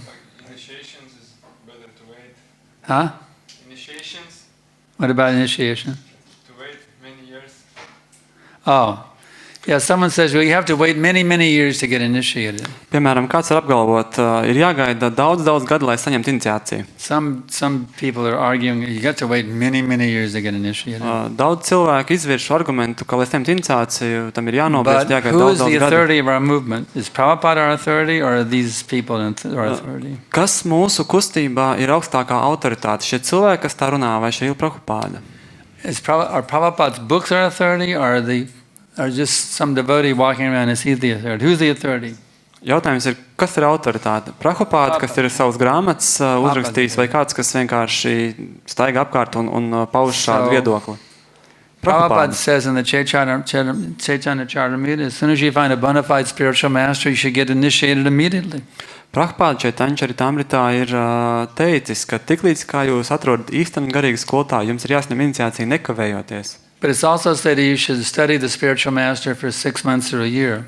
S6: Initiations is better to wait.
S1: Huh?
S6: Initiations,
S1: What about initiation?
S6: to wait many years.
S1: Oh, Yeah, someone says, well, you have to wait many, many years to get initiated.
S2: Piemēram, kāds var apgalvot, ir jāgaida daudz gadu, lai saņemtu iniciāciju.
S1: Some people are arguing you got to wait many, many years to get initiated.
S2: Daudz cilvēku izvirš argumentu, ka, lai saņemtu iniciāciju, tam ir jānobriest,
S1: But
S2: jāgaida
S1: who
S2: daudz
S1: is the
S2: gadu.
S1: authority of our movement? Is Prabhupada our authority or are these people our authority?
S2: Kas mūsu kustībā ir augstākā autoritāte? Šie cilvēki, kas tā runā, vai šie Prabhupada?
S1: Are Prabhupada's books our authority or are just some devotee walking around as he's the authority? Who's the authority?
S2: Jautājums ir, kas ir autoritāte? Prabhupada, kas ir savas grāmatas uzrakstījis, vai kāds, kas vienkārši staigā apkārt un pauž šādu viedokli?
S1: Prabhupada says in the Chaitanya Charitamrita, as soon as you find a bona fide spiritual master, you should get initiated immediately.
S2: Prabhupada Chaitanya Charitamritā ir teicis, ka tiklīdz kā jūs atrodat īstenu garīgu skolotāju, jums ir jāsņem iniciācija nekavējoties.
S1: But it's also said that you should study the spiritual master for 6 months or a year.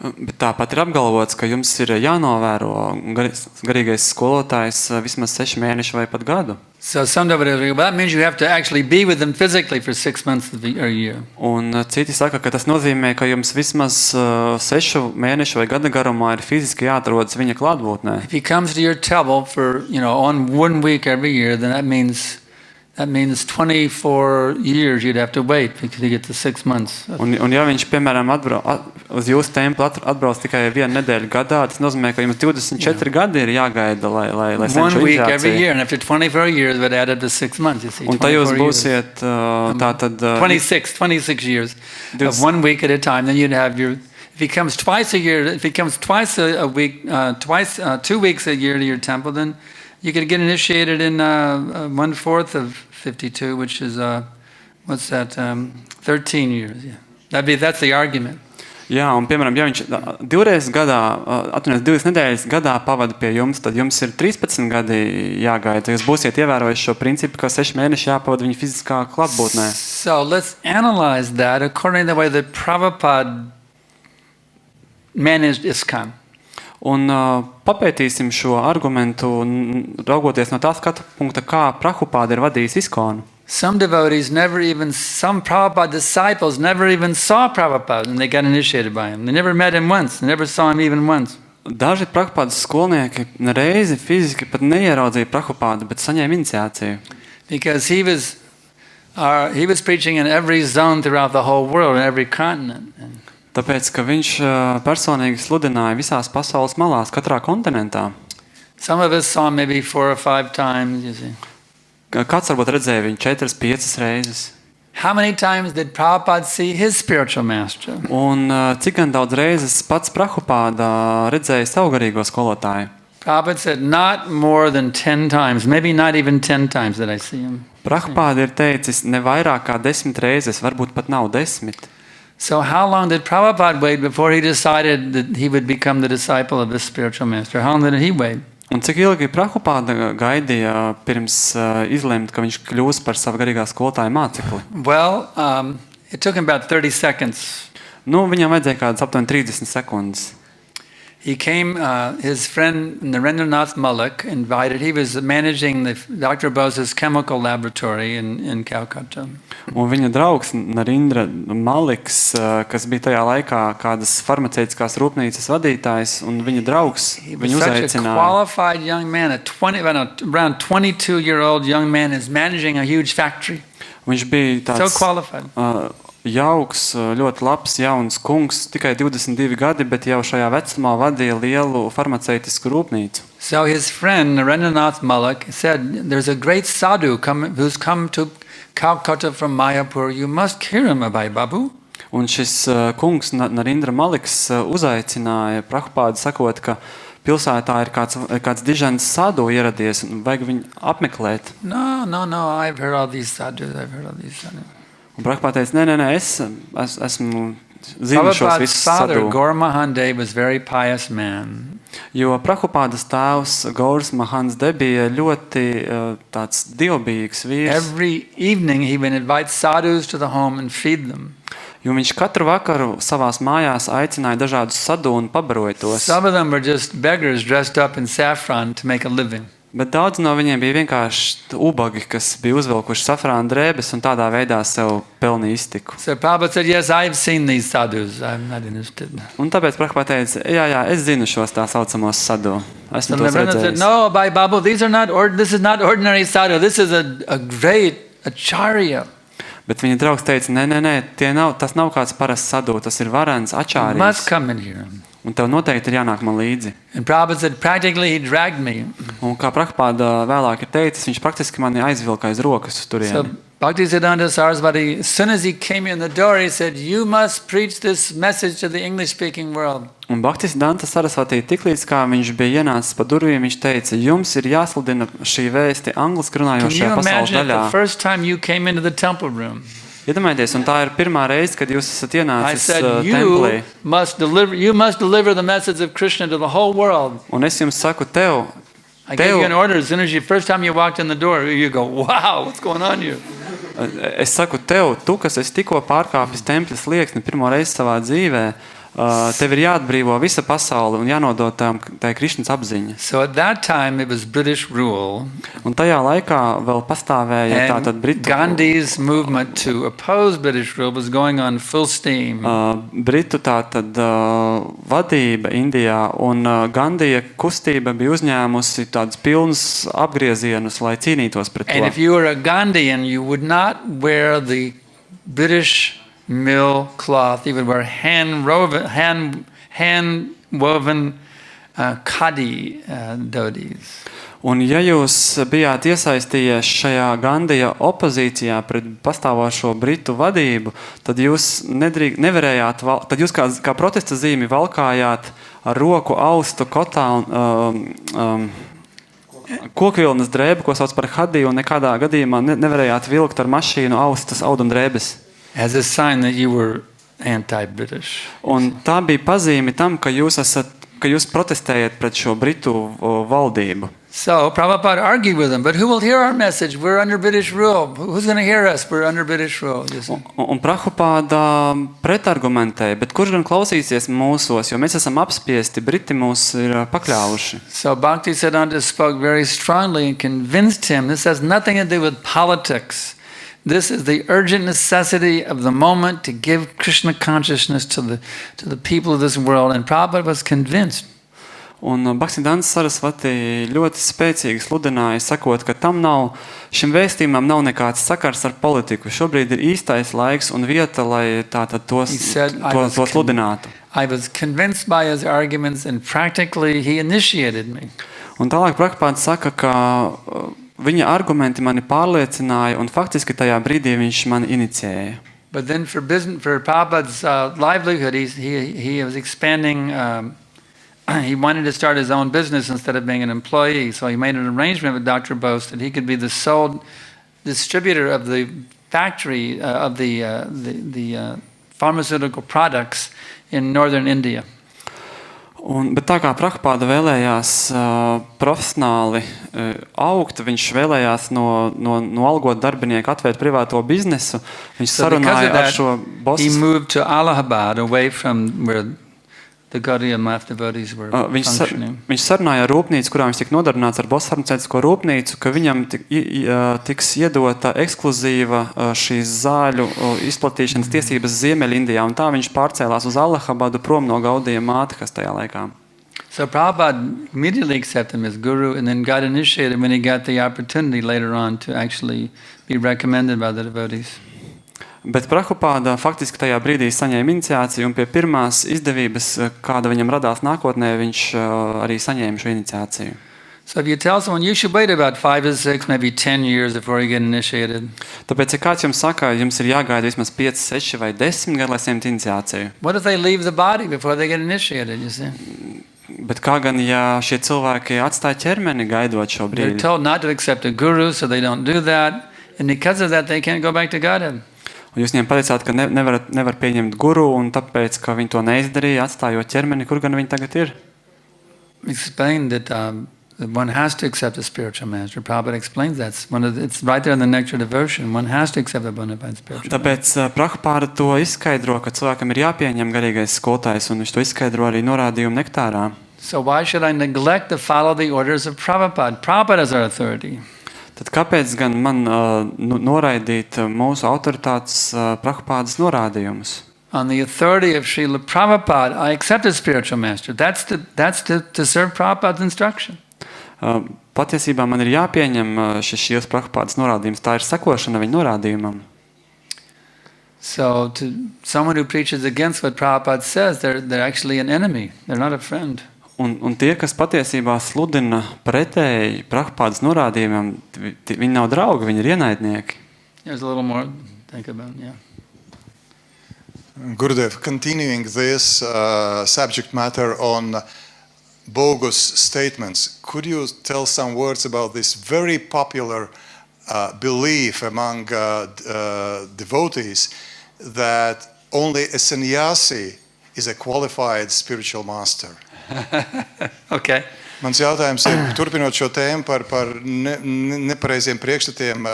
S2: Bet tāpat ir apgalvots, ka jums ir jānovēro garīgais skolotājs vismaz 6 mēneši vai pat gadu.
S1: So some devotees say, well, that means you have to actually be with them physically for 6 months or a year.
S2: Un citi saka, ka tas nozīmē, ka jums vismaz 6 mēnešu vai gada garumā ir fiziski jāatrodas viņa klātbūtnē.
S1: If he comes to your temple for, on 1 week every year, then that means 24 years you'd have to wait to get to 6 months.
S2: Un ja viņš, piemēram, uz jūsu templi atbrauc tikai 1 nedēļu gadā, tas nozīmē, ka jums 24 gadi ir jāgaida, lai saņemtu
S1: 1 week every
S2: iniciāciju.
S1: year, and after 24 years, it would add up to 6 months, you see.
S2: Un tā jūs
S1: 24 years.
S2: būsiet tātad
S1: 26 years of 1 week at a time, then you'd have if he comes twice a year, if he comes twice a week, 2 weeks a year to your temple, then you could get initiated in 1/4 of 52, which is, 13 years. Yeah. That's the argument.
S2: Jā, un piemēram, ja viņš 2 nedēļas gadā pavada pie jums, tad jums ir 13 gadi jāgaida. Jūs būsiet ievērojuši šo principu, ka 6 mēneši jāpavada viņa fiziskā klātbūtnē.
S1: So let's analyze that according to the way that Prabhupada managed ISKCON.
S2: Un papētīsim šo argumentu, raugoties no tā skatu punkta, kā Prabhupada ir vadījis ISKCON.
S1: Some Prabhupada disciples never even saw Prabhupada and they got initiated by him. They never met him once. They never saw him even once.
S2: Daži Prabhupadas skolnieki reizi fiziski pat neieraudzīja Prabhupādu, bet saņēma iniciāciju.
S1: Because he was preaching in every zone throughout the whole world, in every continent.
S2: Tāpēc, ka viņš personīgi sludināja visās pasaules malās, katrā kontinentā.
S1: Some of us saw him maybe 4 or 5 times, you see.
S2: Kāds varbūt redzēja viņu 4-5 reizes.
S1: How many times did Prabhupada see his spiritual master?
S2: Un cik gan daudz reizes pats Prabhupada redzēja savu garīgo skolotāju?
S1: Prabhupada said not more than 10 times, maybe not even 10 times that I see him.
S2: Prabhupada ir teicis ne vairāk kā 10 reizes, varbūt pat nav 10.
S1: So how long did Prabhupada wait before he decided that he would become the disciple of this spiritual master? How long did he wait?
S2: Un cik ilgi Prabhupada gaidīja pirms izlemt, ka viņš kļūs par savu garīgā skolotāja mācekli?
S1: Well, it took him about 30 seconds.
S2: Viņam vajadzēja kādas aptuveni 30 sekundes.
S1: He came, his friend Narendranath Malik invited, he was managing Dr. Bose's chemical laboratory in Calcutta.
S2: Un viņa draugs Narendra Maliks, kas bija tajā laikā kādas farmaceitiskās rūpnīcas vadītājs, un viņa draugs viņu uzaicināja.
S1: Such a qualified young man, around 22-year-old young man is managing a huge factory.
S2: Viņš bija tāds
S1: so qualified.
S2: Jauks, ļoti labs, jauns kungs, tikai 22 gadi, bet jau šajā vecumā vadīja lielu farmaceitisku rūpnīcu.
S1: So his friend Narendranath Malik said, there's a great sadhu who's come to Calcutta from Mayapur. You must hear him, Abhay Babu.
S2: Un šis kungs Narendra Maliks uzaicināja Prabhupādu, sakot, ka pilsētā ir kāds dižens sadhu ieradies, un vajag viņu apmeklēt.
S1: No, I've heard all these sadhus.
S2: Un Prabhupāda teica, nē, es esmu zinu šos visus sadhu.
S1: Gaur Mahan De was very pious man.
S2: Jo Prabhupādas tēvs Gauras Mahans De bija ļoti tāds dievbijīgs vīrs.
S1: Every evening he would invite sadhus to the home and feed them.
S2: Jo viņš katru vakaru savās mājās aicināja dažādus sadhu un pabaroja tos.
S1: Some of them were just beggars dressed up in saffron to make a living.
S2: Bet daudz no viņiem bija vienkārši ubagi, kas bija uzvilkuši safrāna drēbes un tādā veidā sev pelnīja iztiku.
S1: So Prabhupada said, yes, I've seen these sadhus. I'm not interested.
S2: Un tāpēc Prabhupada teica, jā, es zinu šos tā saucamos sadhu.
S1: So
S2: Esmu tos
S1: Nirvana said,
S2: redzējis.
S1: no, Bhai Babu, this is not ordinary sadhu. This is a great acharya.
S2: Bet viņa draugs teica, nē, tas nav kāds parasts sadhu, tas ir varens
S1: You
S2: ačārijas.
S1: must come in here.
S2: Un tev noteikti ir jānāk man līdzi.
S1: And Prabhupada said, practically he dragged me.
S2: Un kā Prabhupada vēlāk ir teicis, viņš praktiski mani aizvilka aiz rokas uz
S1: So
S2: turieni.
S1: Bhaktisiddhanta Sarasvati, as soon as he came in the door, he said, you must preach this message to the English-speaking world.
S2: Un Bhaktisiddhanta Sarasvati tiklīdz kā viņš bija ienācis pa durvīm, viņš teica, jums ir jāsludina šī vēsti angliski
S1: Can
S2: runājošajā
S1: you
S2: pasaules
S1: imagine it
S2: daļā.
S1: the first time you came into the temple room?
S2: Iedomājieties, un tā ir pirmā reize, kad jūs esat
S1: I
S2: ienācis
S1: said,
S2: templī.
S1: you must deliver the message of Krishna to the whole world.
S2: Un es jums saku, tev,
S1: I gave you an order as soon as first time you walked in the door, you go, wow, what's going on here?
S2: es saku tev, tu, kas esi tikko pārkāpis tempļa slieksni pirmo reizi savā dzīvē, tev ir jāatbrīvo visa pasaule un jānodot tai Krišnas apziņa.
S1: So at that time it was British rule.
S2: Un tajā laikā vēl pastāvēja tātad
S1: And
S2: Britu,
S1: Gandhi's movement to oppose British rule was going on full steam.
S2: Britu tātad vadība Indijā un Gandija kustība bija uzņēmusi tādus pilnus apgriezienus, lai cīnītos pret
S1: And
S2: to.
S1: if you were a Gandhian, you would not wear the British mill cloth. You would wear hand-woven khadi dhotis.
S2: Un ja jūs bijāt iesaistījies šajā Gandija opozīcijā pret pastāvošo Britu vadību, tad jūs nevarējāt, tad jūs kā protesta zīmi valkājāt ar roku austu kotā un kokvilnas drēbu, ko sauc par hadiju, un nekādā gadījumā nevarējāt vilkt ar mašīnu austas audumdrēbes.
S1: As a sign that you were anti-British.
S2: Un tā bija pazīme tam, ka jūs protestējat pret šo Britu valdību.
S1: So Prabhupada argued with them, but who will hear our message? We're under British rule. Who's going to hear us? We're under British rule.
S2: Un Prabhupada pretargumentēja, bet kurš gan klausīsies mūsos, jo mēs esam apspiesti, Briti mūs ir pakļāvuši.
S1: So Bhaktisiddhanta spoke very strongly and convinced him this has nothing to do with politics. This is the urgent necessity of the moment to give Krishna consciousness to the people of this world. And Prabhupada was convinced.
S2: Un Bhaktisiddhanta Sarasvati ļoti spēcīgi sludināja, sakot, ka šim vēstījumam nav nekāds sakars ar politiku. Šobrīd ir īstais laiks un vieta, lai tātad to sludinātu.
S1: I was convinced by his arguments and practically he initiated me.
S2: Un tālāk Prabhupada saka, ka viņa argumenti mani pārliecināja un faktiski tajā brīdī viņš mani inicijēja.
S1: But then for Prabhupada's livelihood, he was expanding. He wanted to start his own business instead of being an employee, so he made an arrangement with Dr. Bose that he could be the sole distributor of the factory of the pharmaceutical products in northern India.
S2: Bet tā kā Prabhupada vēlējās profesionāli augt, viņš vēlējās no algot darbinieku atvērt privāto biznesu, viņš sarunāja ar šo bosu.
S1: He moved to Allahabad away from where the Gaudiya math devotees were functioning.
S2: Viņš sarunāja ar rūpnīcu, kurā viņš tika nodarbināts ar bosu farmaceitisko rūpnīcu, ka viņam tiks iedota ekskluzīva šīs zāļu izplatīšanas tiesības Ziemeļindijā, un tā viņš pārcēlās uz Allahabadu prom no Gaudiya māte, kas tajā laikā.
S1: So Prabhupada immediately accepted him as guru and then got initiated when he got the opportunity later on to actually be recommended by the devotees.
S2: Bet Prabhupada faktiski tajā brīdī saņēma iniciāciju un pie pirmās izdevības, kāda viņam radās nākotnē, viņš arī saņēma šo iniciāciju.
S1: So if you tell someone you should wait about 5 or 6, maybe 10 years before you get initiated.
S2: Tāpēc, ja kāds jums saka, jums ir jāgaida vismaz 5, 6 vai 10 gadi, lai saņemtu iniciāciju.
S1: What if they leave the body before they get initiated, you see?
S2: Bet kā gan, ja šie cilvēki atstāja ķermeni gaidot šo brīdi?
S1: They're told not to accept a guru, so they don't do that. And because of that, they can't go back to Godhead.
S2: Un jūs viņiem pateicāt, ka nevar pieņemt guru, un tāpēc, ka viņi to neizdarīja, atstājot ķermeni, kur gan viņi tagad ir?
S1: Explained that one has to accept a spiritual master. Prabhupada explains that. It's right there in the nectar devotion. One has to accept a bona fide spiritual master.
S2: Tāpēc Prabhupada to izskaidro, ka cilvēkam ir jāpieņem garīgais skolotājs, un viņš to izskaidro arī norādījumu nektārā.
S1: So why should I neglect to follow the orders of Prabhupada? Prabhupada is our authority.
S2: Tad kāpēc gan man noraidīt mūsu autoritātes Prabhupādas norādījumus?
S1: On the authority of Srila Prabhupada, I accept a spiritual master. That's to serve Prabhupada's instruction.
S2: Patiesībā man ir jāpieņem šīs Prabhupādas norādījums. Tā ir sekošana viņa norādījumam.
S1: So to someone who preaches against what Prabhupada says, they're actually an enemy. They're not a friend.
S2: Un tie, kas patiesībā sludina pretēji Prabhupādas norādījumam, viņi nav draugi, viņi ir ienaidnieki.
S1: There's a little more to think about, yeah.
S3: Gurudev, continuing this subject matter on bogus statements, could you tell some words about this very popular belief among devotees that only a sannyasi is a qualified spiritual master?
S1: Okay.
S3: Mans jautājums ir, turpinot šo tēmu par nepareiziem priekšstatiem,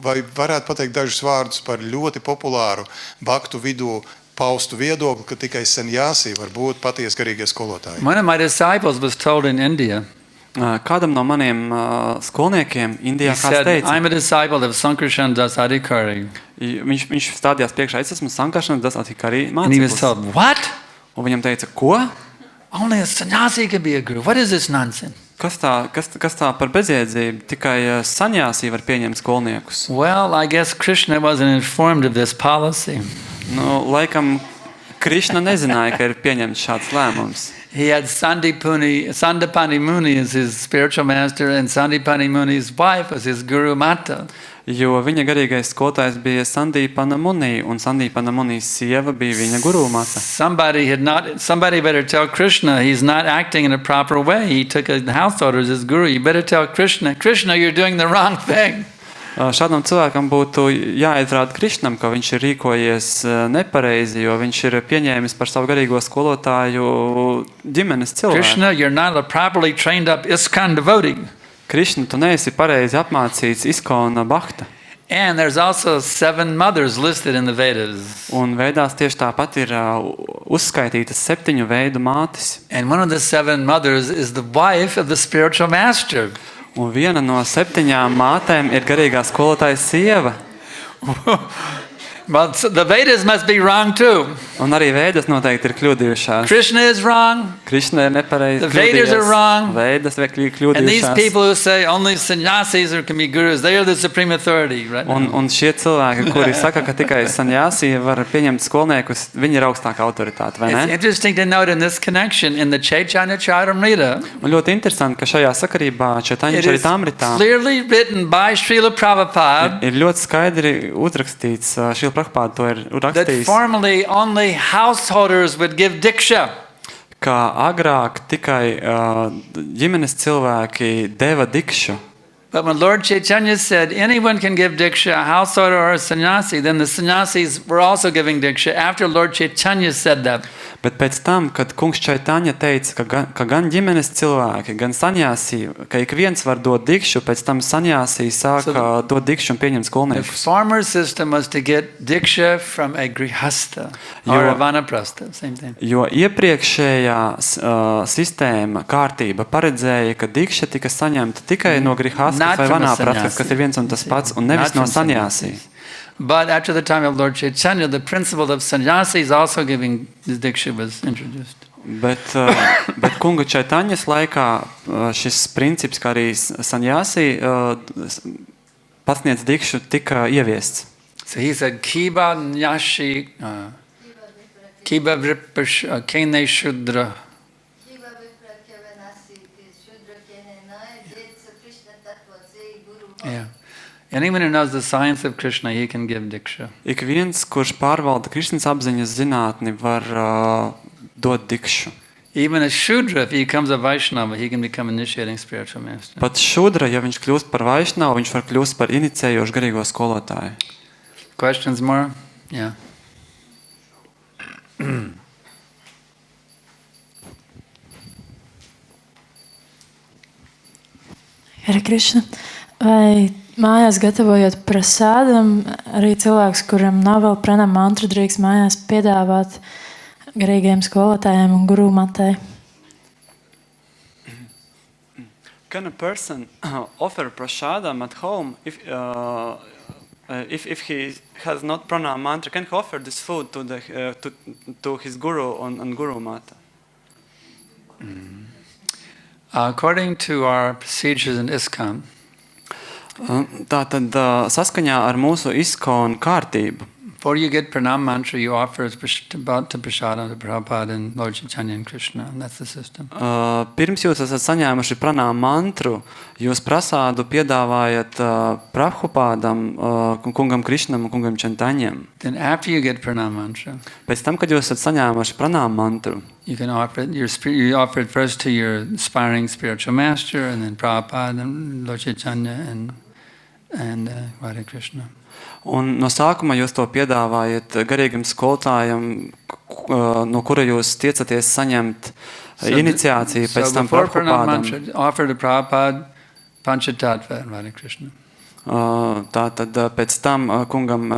S3: vai varētu pateikt dažus vārdus par ļoti populāru baktu vidū paustu viedokli, ka tikai sannyasi var būt patiesi garīgie skolotāji?
S1: One of my disciples was told in India,
S2: Kādam no maniem skolniekiem Indijā
S1: he said,
S2: teica,
S1: I'm a disciple of Sankarshan Das Adhikari.
S2: viņš stādījās priekšā, es esmu Sankarshan Das Adhikari
S1: And he was
S2: māceklis.
S1: told, what?
S2: Un viņam teica, ko?
S1: Only a sannyasi can be a guru. What is this nonsense?
S2: Kas tā par bezjēdzību? Tikai sanjāsī var pieņemt skolniekus.
S1: Well, I guess Krishna wasn't informed of this policy.
S2: Nu, laikam Krišna nezināja, ka ir pieņemts šāds lēmums.
S1: He had Sandipani Muni as his spiritual master, and Sandipani Muni's wife was his guru mata.
S2: Jo viņa garīgais skolotājs bija Sandipana Muni, un Sandipana Munijas sieva bija viņa guru mata.
S1: Somebody better tell Krishna he's not acting in a proper way. He took a house order as his guru. You better tell Krishna, you're doing the wrong thing.
S2: Šādam cilvēkam būtu jāizrāda Krišnam, ka viņš ir rīkojies nepareizi, jo viņš ir pieņēmis par savu garīgo skolotāju ģimenes cilvēku.
S1: Krishna, you're not a properly trained up ISKCON devotee.
S2: Krišna, tu neesi pareizi apmācīts ISKCON Bhakta.
S1: And there's also 7 mothers listed in the Vedas.
S2: Un Vedās tieši tāpat ir uzskaitītas 7 veidu mātes.
S1: And one of the 7 mothers is the wife of the spiritual master.
S2: Un viena no 7 mātēm ir garīgā skolotāja sieva.
S1: Well, so the Vedas must be wrong too.
S2: Un arī Vedas noteikti ir kļūdījušās.
S1: Krishna is wrong.
S2: Krišna ir nepareizi
S1: The Vedas are wrong.
S2: Vedas ir
S1: And these
S2: kļūdījušās.
S1: people who say only sannyasis can be gurus, they are the supreme authority, right?
S2: Un šie cilvēki, kuri saka, ka tikai sanjāsī var pieņemt skolniekus, viņi ir augstākā autoritāte, vai
S1: It's
S2: ne?
S1: interesting to note in this connection in the Chaitanya Charitamrita,
S2: Un ļoti interesanti, ka šajā sakarībā Chaitanya
S1: it is
S2: Charitamritā
S1: clearly written by Srila Prabhupada
S2: ir ļoti skaidri uzrakstīts, Šrila Prabhupāda to ir
S1: that
S2: rakstījis,
S1: formerly only householders would give diksha.
S2: ka agrāk tikai ģimenes cilvēki deva dikšu.
S1: But when Lord Chaitanya said anyone can give diksha, a householder or a sannyasi, then the sannyasis were also giving diksha after Lord Chaitanya said that.
S2: Bet pēc tam, kad kungs Chaitanya teica, ka gan ģimenes cilvēki, gan sanjāsī, ka ik viens var dot dikšu, pēc tam sanjāsī sāka dot dikšu un pieņemt
S1: The
S2: skolniekus.
S1: former system was to get diksha from a grihasta or a vanaprastha, same thing.
S2: Jo iepriekšējā sistēma, kārtība paredzēja, ka dikša tika saņemta tikai no grihastas
S1: Not
S2: vai
S1: from a
S2: vanāprastas,
S1: sannyasi.
S2: kas ir viens un tas pats, un nevis
S1: Not
S2: no
S1: from
S2: sanjāsī.
S1: But after the time of Lord Chaitanya, the principle of sannyasis also giving this diksha was introduced.
S2: Bet kunga Chaitaņas laikā šis princips, kā arī sanjāsī pasniedz dikšu, tika ieviests.
S1: So he said, Kiba Nyashi, Kiba Vripash, Kene Shudra. Yeah. Anyone who knows the science of Krishna, he can give diksha.
S2: Ik viens, kurš pārvalda Krišnas apziņas zinātni, var dot dikšu.
S1: Even a Shudra, if he becomes a Vaishnava, he can become initiating spiritual master.
S2: Pat šudra, ja viņš kļūst par vaišnavu, viņš var kļūst par inicējošu garīgo skolotāju.
S1: Questions more? Yeah.
S7: Hare Krishna, vai mājās gatavojot prasādam, arī cilvēks, kuram nav vēl pranam mantru, drīkst mājās piedāvāt garīgiem skolotājiem un guru matei.
S2: Can a person offer prasadam at home if he has not pranam mantra? Can he offer this food to his guru on guru mata?
S1: According to our procedures in ISKCON,
S2: Tātad saskaņā ar mūsu ISKCON kārtību,
S1: before you get pranam mantra, you offer to prasadam to Prabhupada and Lord Chaitanya and Krishna, and that's the system.
S2: Pirms jūs esat saņēmuši pranām mantru, jūs prasādu piedāvājat Prabhupādam, kungam Krišnam un kungam Chaitanyam.
S1: Then after you get pranam mantra,
S2: Pēc tam, kad jūs esat saņēmuši pranām mantru,
S1: you can offer it. You offer it first to your aspiring spiritual master, and then Prabhupada and Lord Chaitanya and Radha Krishna.
S2: un no sākuma jūs to piedāvājat garīgam skolotājam, no kura jūs tiecaties saņemt iniciāciju, pēc tam
S1: before pranam
S2: Prabhupādam.
S1: mantra, offer to Prabhupada Panchatattva and Radha Krishna.
S2: Tātad pēc tam kungam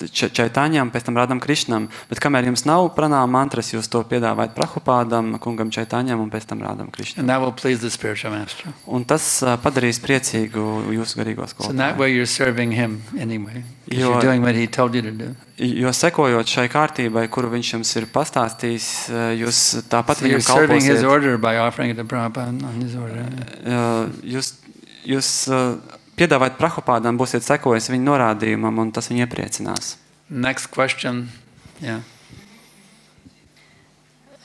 S2: Chaitanyam, pēc tam Radham Krishnam, bet kamēr jums nav pranām mantras, jūs to piedāvājat Prabhupādam, kungam Chaitanyam un pēc tam Radham Krishnam.
S1: And that will please the spiritual master.
S2: Un tas padarīs priecīgu jūsu garīgo
S1: So in that
S2: skolotāju.
S1: way you're serving him anyway. 'Cause
S2: Jo-
S1: you're doing what he told you to do.
S2: Jo sekojot šai kārtībai, kuru viņš jums ir pastāstījis, jūs tāpat
S1: So you're
S2: viņam
S1: serving his
S2: kalposiet.
S1: order by offering it to Prabhupada on his order.
S2: Jūs piedāvājat Prabhupādam, būsiet sekojis viņa norādījumam, un tas viņu iepriecinās.
S1: Next question. Yeah.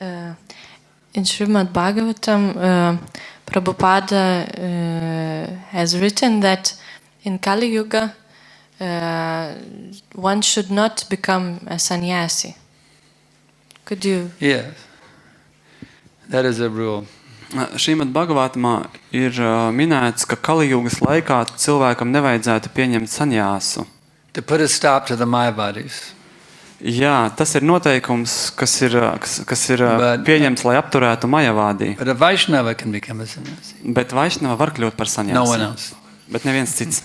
S8: In Srimad Bhagavatam, Prabhupada has written that in Kali Yuga, one should not become a sannyasi. Could you?
S1: Yes. That is a rule.
S2: Srimad Bhagavatamā ir minēts, ka Kalijūgas laikā cilvēkam nevajadzētu pieņemt sanjāsu.
S1: To put a stop to the Mayavadis.
S2: Jā, tas ir noteikums, kas ir
S1: But-
S2: pieņemts, lai apturētu Majavādī.
S1: But a Vaishnava can become a sannyasi.
S2: Bet Vaišnava var kļūt par sanjāsu.
S1: No one else.
S2: Bet neviens cits.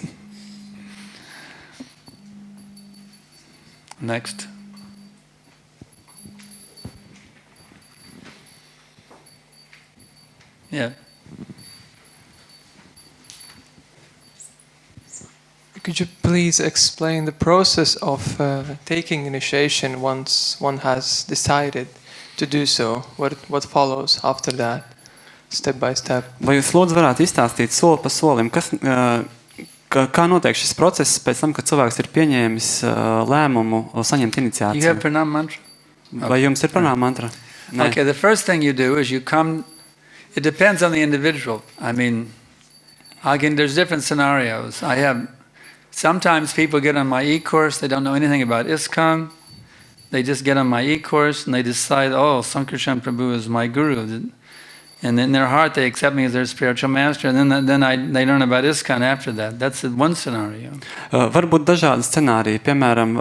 S1: Next. Yeah.
S5: Could you please explain the process of taking initiation once one has decided to do so? What follows after that, step by step?
S2: Vai jūs lūdzu varētu izstāstīt soli pa solim, kā notiek šis process pēc tam, kad cilvēks ir pieņēmis lēmumu saņemt
S1: You have
S2: iniciāciju?
S1: pranam mantra?
S2: Vai jums ir pranām mantra? Nē.
S1: Okay, the first thing you do is you come, it depends on the individual. I mean, again, there's different scenarios. Sometimes people get on my e-course, they don't know anything about ISKCON. They just get on my e-course and they decide, oh, Sankarshan Prabhu is my guru. And in their heart they accept me as their spiritual master, and then they learn about ISKCON after that. That's one scenario.
S2: Varbūt dažādi scenāriji. Piemēram,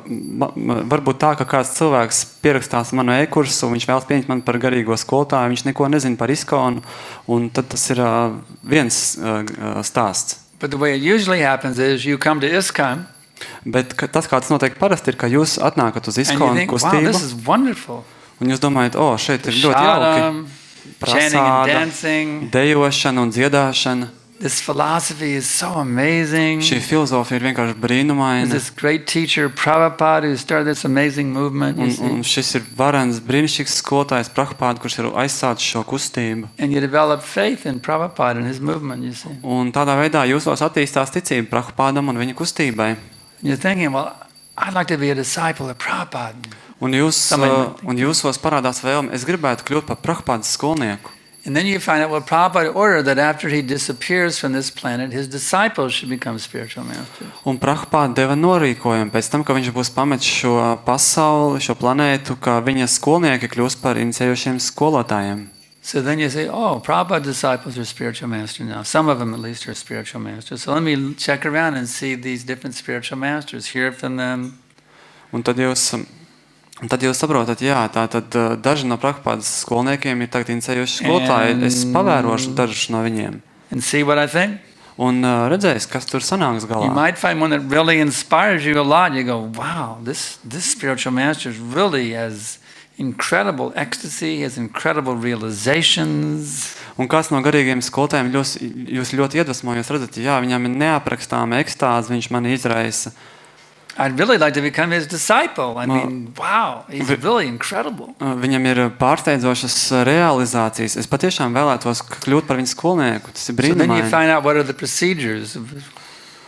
S2: varbūt tā, ka kāds cilvēks pierakstās manu e-kursu, viņš vēlas pieņemt mani par garīgo skolotāju, viņš neko nezina par ISKCON, un tad tas ir viens stāsts.
S1: But the way it usually happens is you come to ISKCON
S2: Bet tas, kā tas notiek parasti, ir, ka jūs atnākat uz
S1: and you
S2: ISKCON
S1: think, wow,
S2: kustību,
S1: this is wonderful.
S2: un jūs domājat, šeit ir ļoti jauki.
S1: Shadam, chanting and
S2: Prasāda,
S1: dancing.
S2: dejošana un dziedāšana.
S1: This philosophy is so amazing.
S2: Šī filozofija ir vienkārši brīnumaina.
S1: There's this great teacher, Prabhupada, who started this amazing movement. You see?
S2: Un šis ir varens, brīnišķīgs skolotājs Prabhupada, kurš ir aizsācis šo kustību.
S1: And you develop faith in Prabhupada and his movement, you see.
S2: Un tādā veidā jūsos attīstās ticība Prabhupādam un viņa kustībai.
S1: And you're thinking, well, I'd like to be a disciple of Prabhupada.
S2: Un jūsos parādās vēlme, es gribētu kļūt par Prabhupādas skolnieku.
S1: And then you find out, well, Prabhupada ordered that after he disappears from this planet, his disciples should become spiritual masters.
S2: Un Prabhupāda deva norīkojumu pēc tam, ka viņš būs pametis šo pasauli, šo planētu, ka viņa skolnieki kļūs par iniciējošiem skolotājiem.
S1: So then you say, oh, Prabhupada's disciples are spiritual masters now. Some of them at least are spiritual masters. So let me check around and see these different spiritual masters, hear from them.
S2: Un tad jūs saprotat, jā, tātad daži no Prabhupādas skolniekiem ir tagad iniciējoši skolotāji, es pavērošu dažus no viņiem.
S1: And see what I think.
S2: Un redzēs, kas tur sanāks
S1: You
S2: galā.
S1: might find one that really inspires you a lot. You go, wow, this spiritual master really has incredible ecstasy, he has incredible realizations.
S2: Un kāds no garīgiem skolotājiem jūs ļoti iedvesmo, jūs redzat, jā, viņam ir neaprakstāma ekstāze, viņš mani izraisa.
S1: I'd really like to become his disciple. I mean, wow, he's really incredible.
S2: Viņam ir pārsteidzošas realizācijas. Es patiešām vēlētos kļūt par viņu skolnieku. Tas ir
S1: So then you
S2: brīnumaini.
S1: find out what are the procedures.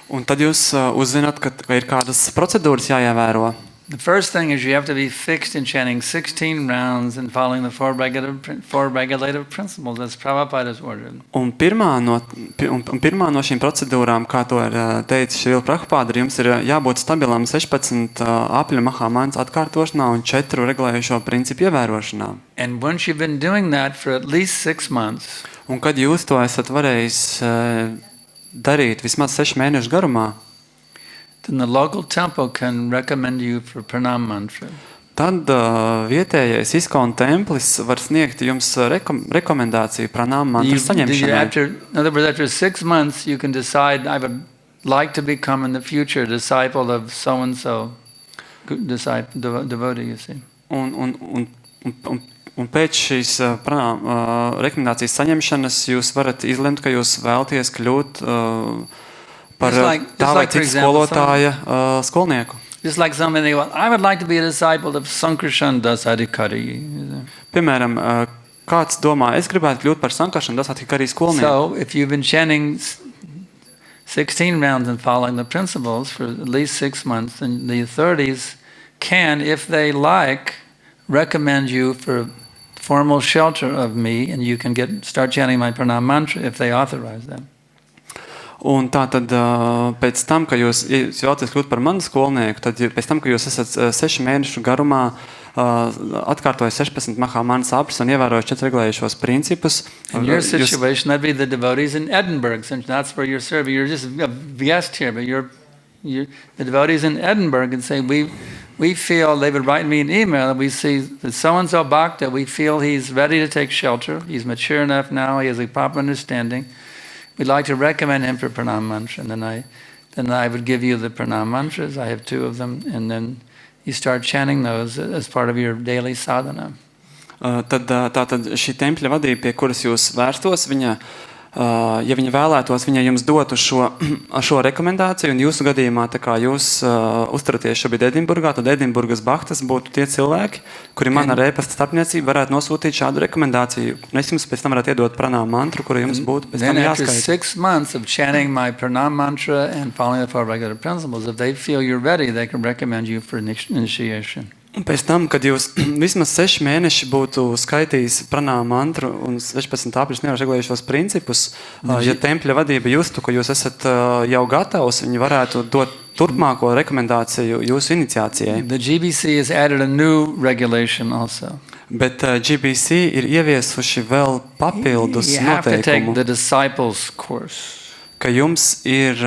S2: Un tad jūs uzzināt, ka ir kādas procedūras jāievēro.
S1: The first thing is you have to be fixed in chanting 16 rounds and following the four regulative principles as Prabhupada has ordered.
S2: Un pirmā no šīm procedūrām, kā to ir teicis Šrila Prabhupada, jums ir jābūt stabilam 16 apļa mahāmāns atkārtošanā un 4 regulējušo principu ievērošanā.
S1: And once you've been doing that for at least 6 months,
S2: Un kad jūs to esat varējis darīt vismaz 6 mēnešu garumā,
S1: then the local temple can recommend you for pranam mantra.
S2: tad vietējais ISKCON templis var sniegt jums rekomendāciju pranām mantras saņemšanai.
S1: In other words, after 6 months, you can decide, I would like to become in the future a disciple of so-and-so devotee, you see.
S2: Un pēc šīs rekomendācijas saņemšanas jūs varat izlemt, ka jūs vēlaties kļūt par tā vai citu skolotāja skolnieku.
S1: Just like somebody, I would like to be a disciple of Sankarshan Das Adhikari.
S2: Piemēram, kāds domā, es gribētu kļūt par Sankarshan Das Adhikari skolnieku.
S1: So, if you've been chanting 16 rounds and following the principles for at least 6 months, then the authorities can, if they like, recommend you for formal shelter of me, and you can start chanting my pranam mantra if they authorize that.
S2: Un tā tad pēc tam, ka jūs vēlaties kļūt par manu skolnieku, tad pēc tam, ka jūs esat 6 mēnešu garumā atkārtojis 16 mahāmānas apris un ievērojis 4 regulējušos principus.
S1: In your situation, that'd be the devotees in Edinburgh, since that's where you're serving. You're just a guest here, but the devotees in Edinburgh and say, we feel, they would write me an email, and we see that so-and-so bhakta, we feel he's ready to take shelter, he's mature enough now, he has a proper understanding. We'd like to recommend him for pranam mantra, and then I would give you the pranam mantras. I have 2 of them, and then you start chanting those as part of your daily sadhana.
S2: Tātad šī tempļa vadība, pie kuras jūs vērstos, ja viņa vēlētos, viņa jums dotu šo rekomendāciju, un jūsu gadījumā, tā kā jūs uzturaties šobrīd Edinburgā, tad Edinburgas bhaktas būtu tie cilvēki, kuri man ar e-pasta starpniecību varētu nosūtīt šādu rekomendāciju. Un es jums pēc tam varētu iedot pranām mantru, kuru jums būtu pēc tam jāskaita.
S1: Then after 6 months of chanting my pranam mantra and following the 4 regular principles, if they feel you're ready, they can recommend you for initiation.
S2: Un pēc tam, kad jūs vismaz 6 mēneši būtu skaitījis pranām mantru un 16 apļus regulējušos principus, ja tempļa vadība justu, ka jūs esat jau gatavs, viņi varētu dot turpmāko rekomendāciju jūsu iniciācijai.
S1: The GBC has added a new regulation also.
S2: Bet GBC ir ieviesuši vēl papildus
S1: You have to take
S2: noteikumu,
S1: the disciples course.
S2: ka jums ir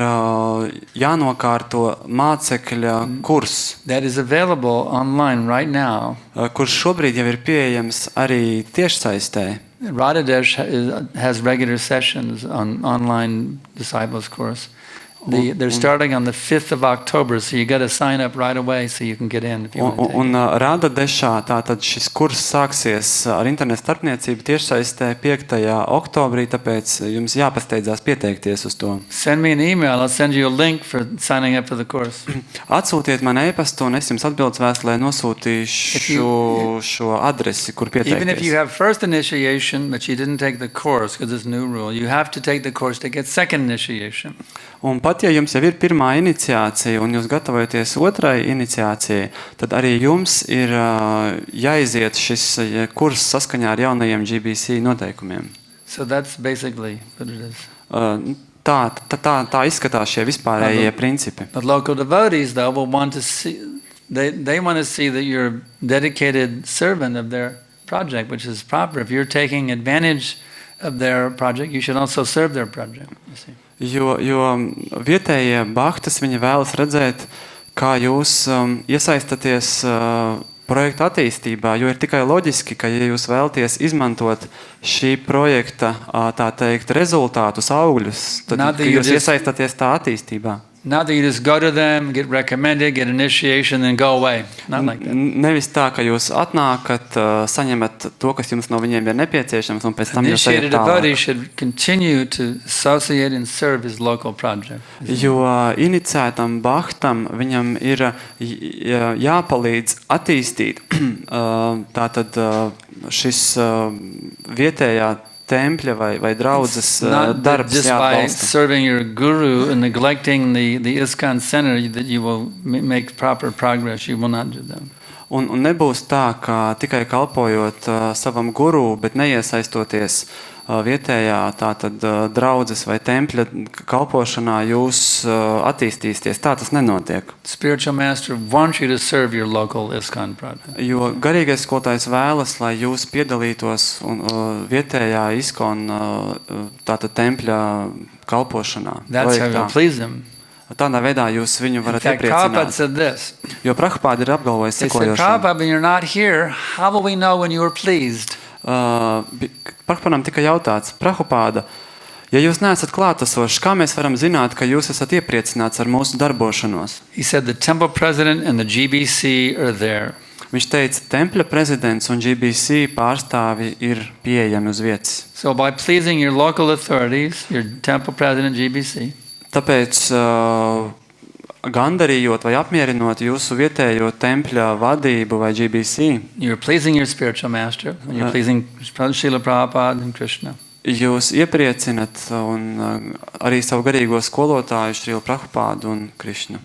S2: jānokārto mācekļa kurs,
S1: That is available online right now.
S2: kurš šobrīd jau ir pieejams arī tiešsaistē.
S1: Radhadesh has regular sessions on online disciples course. They're starting on the 5th of October, so you got to sign up right away so you can get in if you want to take it.
S2: Un Radhadešā tātad šis kurs sāksies ar internetu starpniecību tiešsaistē 5. oktobrī, tāpēc jums jāpasteidzās pieteikties uz to.
S1: Send me an email, I'll send you a link for signing up for the course.
S2: Atsūtiet man e-pastu un es jums atbildes vēstulē nosūtīšu šo adresi, kur
S1: Even if you
S2: pieteikties.
S1: have first initiation, but you didn't take the course because it's a new rule, you have to take the course to get second initiation.
S2: Un pat ja jums jau ir pirmā iniciācija un jūs gatavojaties otrai iniciācijai, tad arī jums ir jāiziet šis kurs saskaņā ar jaunajiem GBC noteikumiem.
S1: So that's basically what it is.
S2: Tā izskatās šie vispārējie principi.
S1: But local devotees, though, will want to see, they want to see that you're a dedicated servant of their project, which is proper. If you're taking advantage of their project, you should also serve their project, you see.
S2: Jo vietējie bhaktas viņi vēlas redzēt, kā jūs iesaistaties projekta attīstībā, jo ir tikai loģiski, ka ja jūs vēlaties izmantot šī projekta, tā teikt, rezultātus, augļus, tad jūs iesaistaties tā attīstībā.
S1: Not that you just go to them, get recommended, get initiation, and go away. Not like that.
S2: Nevis tā, ka jūs atnākat, saņemat to, kas jums no viņiem ir nepieciešams, un pēc tam jūs ejat
S1: Initiated devotee
S2: tālāk.
S1: should continue to associate and serve his local project.
S2: Jo inicētam bhaktam viņam ir jāpalīdz attīstīt tātad šis vietējā tempļa vai draudzes
S1: Not that
S2: darbs
S1: just by
S2: jāatbalsta.
S1: serving your guru and neglecting the ISKCON center that you will make proper progress. You will not do that.
S2: Un nebūs tā, ka tikai kalpojot savam guru, bet neiesaistoties vietējā tātad draudzes vai tempļa kalpošanā, jūs attīstīsieties. Tā tas nenotiek.
S1: Spiritual master wants you to serve your local ISKCON project.
S2: Jo garīgais skolotājs vēlas, lai jūs piedalītos vietējā ISKCON tātad tempļa kalpošanā.
S1: That's how you
S2: projektā.
S1: please them.
S2: Tādā veidā jūs viņu
S1: In
S2: varat
S1: fact, Prabhupada
S2: iepriecināt.
S1: said this.
S2: Jo Prabhupada ir apgalvojis
S1: They said,
S2: sekojošo.
S1: Prabhupada, when you're not here, how will we know when you were pleased?
S2: Prabhupadam tika jautāts, Prabhupada, ja jūs neesat klātesošs, kā mēs varam zināt, ka jūs esat iepriecināts ar mūsu darbošanos?
S1: He said the temple president and the GBC are there.
S2: Viņš teica, tempļa prezidents un GBC pārstāvi ir pieejami uz vietas.
S1: So by pleasing your local authorities, your temple president, GBC,
S2: Tāpēc gandarījot vai apmierinot jūsu vietējo tempļa vadību vai GBC,
S1: you're pleasing your spiritual master, and you're pleasing Srila Prabhupada and Krishna.
S2: jūs iepriecinat un arī savu garīgo skolotāju Srilu Prabhupādu un Krišnu.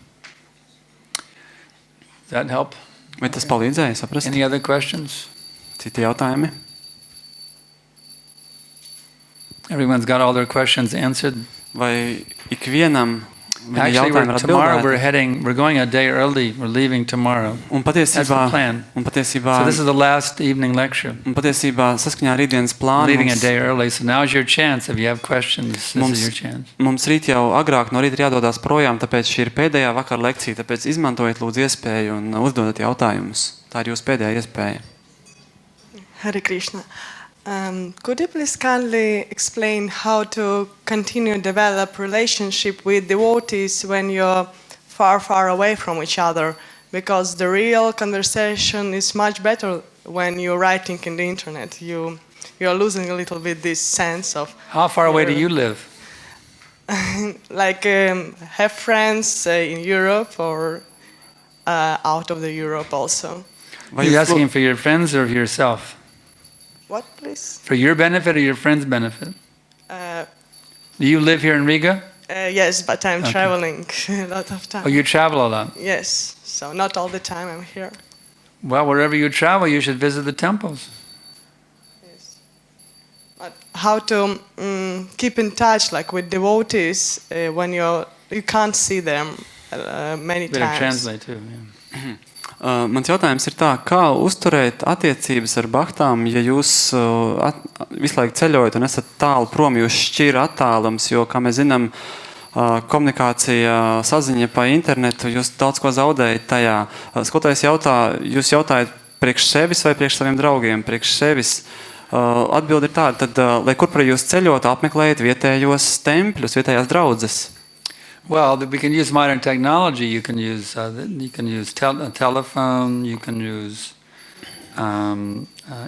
S1: Does that help?
S2: Vai tas palīdzēja saprast?
S1: Any other questions?
S2: Citi jautājumi?
S1: Everyone's got all their questions answered.
S2: Vai ikvienam viņa
S1: Actually,
S2: jautājumi ir
S1: tomorrow
S2: atbildēti?
S1: we're going a day early. We're leaving tomorrow.
S2: Un
S1: That's the
S2: patiesībā,
S1: plan.
S2: un
S1: So
S2: patiesībā,
S1: this is the last evening lecture.
S2: saskaņā ar rītdienas plānu
S1: Leaving a day early. So now's your chance. If you have questions, this is your chance.
S2: mums rīt jau agrāk no rīta ir jādodās projām, tāpēc šī ir pēdējā vakara lekcija, tāpēc izmantojiet lūdzu iespēju un uzdodat jautājumus. Tā ir jūsu pēdējā iespēja.
S9: Hare Krishna. Could you please kindly explain how to continue develop relationship with devotees when you're far, far away from each other? Because the real conversation is much better when you're writing in the internet. You're losing a little bit this sense of...
S1: How far away do you live?
S9: Like have friends in Europe or out of the Europe also.
S1: Are you asking for your friends or yourself?
S9: What, please?
S1: For your benefit or your friend's benefit? Do you live here in Riga?
S9: Yes, but I'm traveling a lot of time.
S1: Oh, you travel a lot.
S9: Yes, so not all the time I'm here.
S1: Well, wherever you travel, you should visit the temples.
S9: Yes. But how to keep in touch, like with devotees, when you can't see them many
S1: Better
S9: times?
S1: translate too. Yeah.
S2: Mans jautājums ir tā, kā uzturēt attiecības ar bahtām, ja jūs visu laiku ceļojat un esat tālu prom, jūs šķira attālums, jo, kā mēs zinām, komunikācija, saziņa pa internetu, jūs daudz ko zaudējat tajā. Skotājs jautā, jūs jautājat priekš sevis vai priekš saviem draugiem? Priekš sevis. Atbildi ir tāda, tad, lai kur par jūs ceļot, apmeklējat vietējos tempļus, vietējās draudzes.
S1: Well, we can use modern technology. You can use telephone. You can use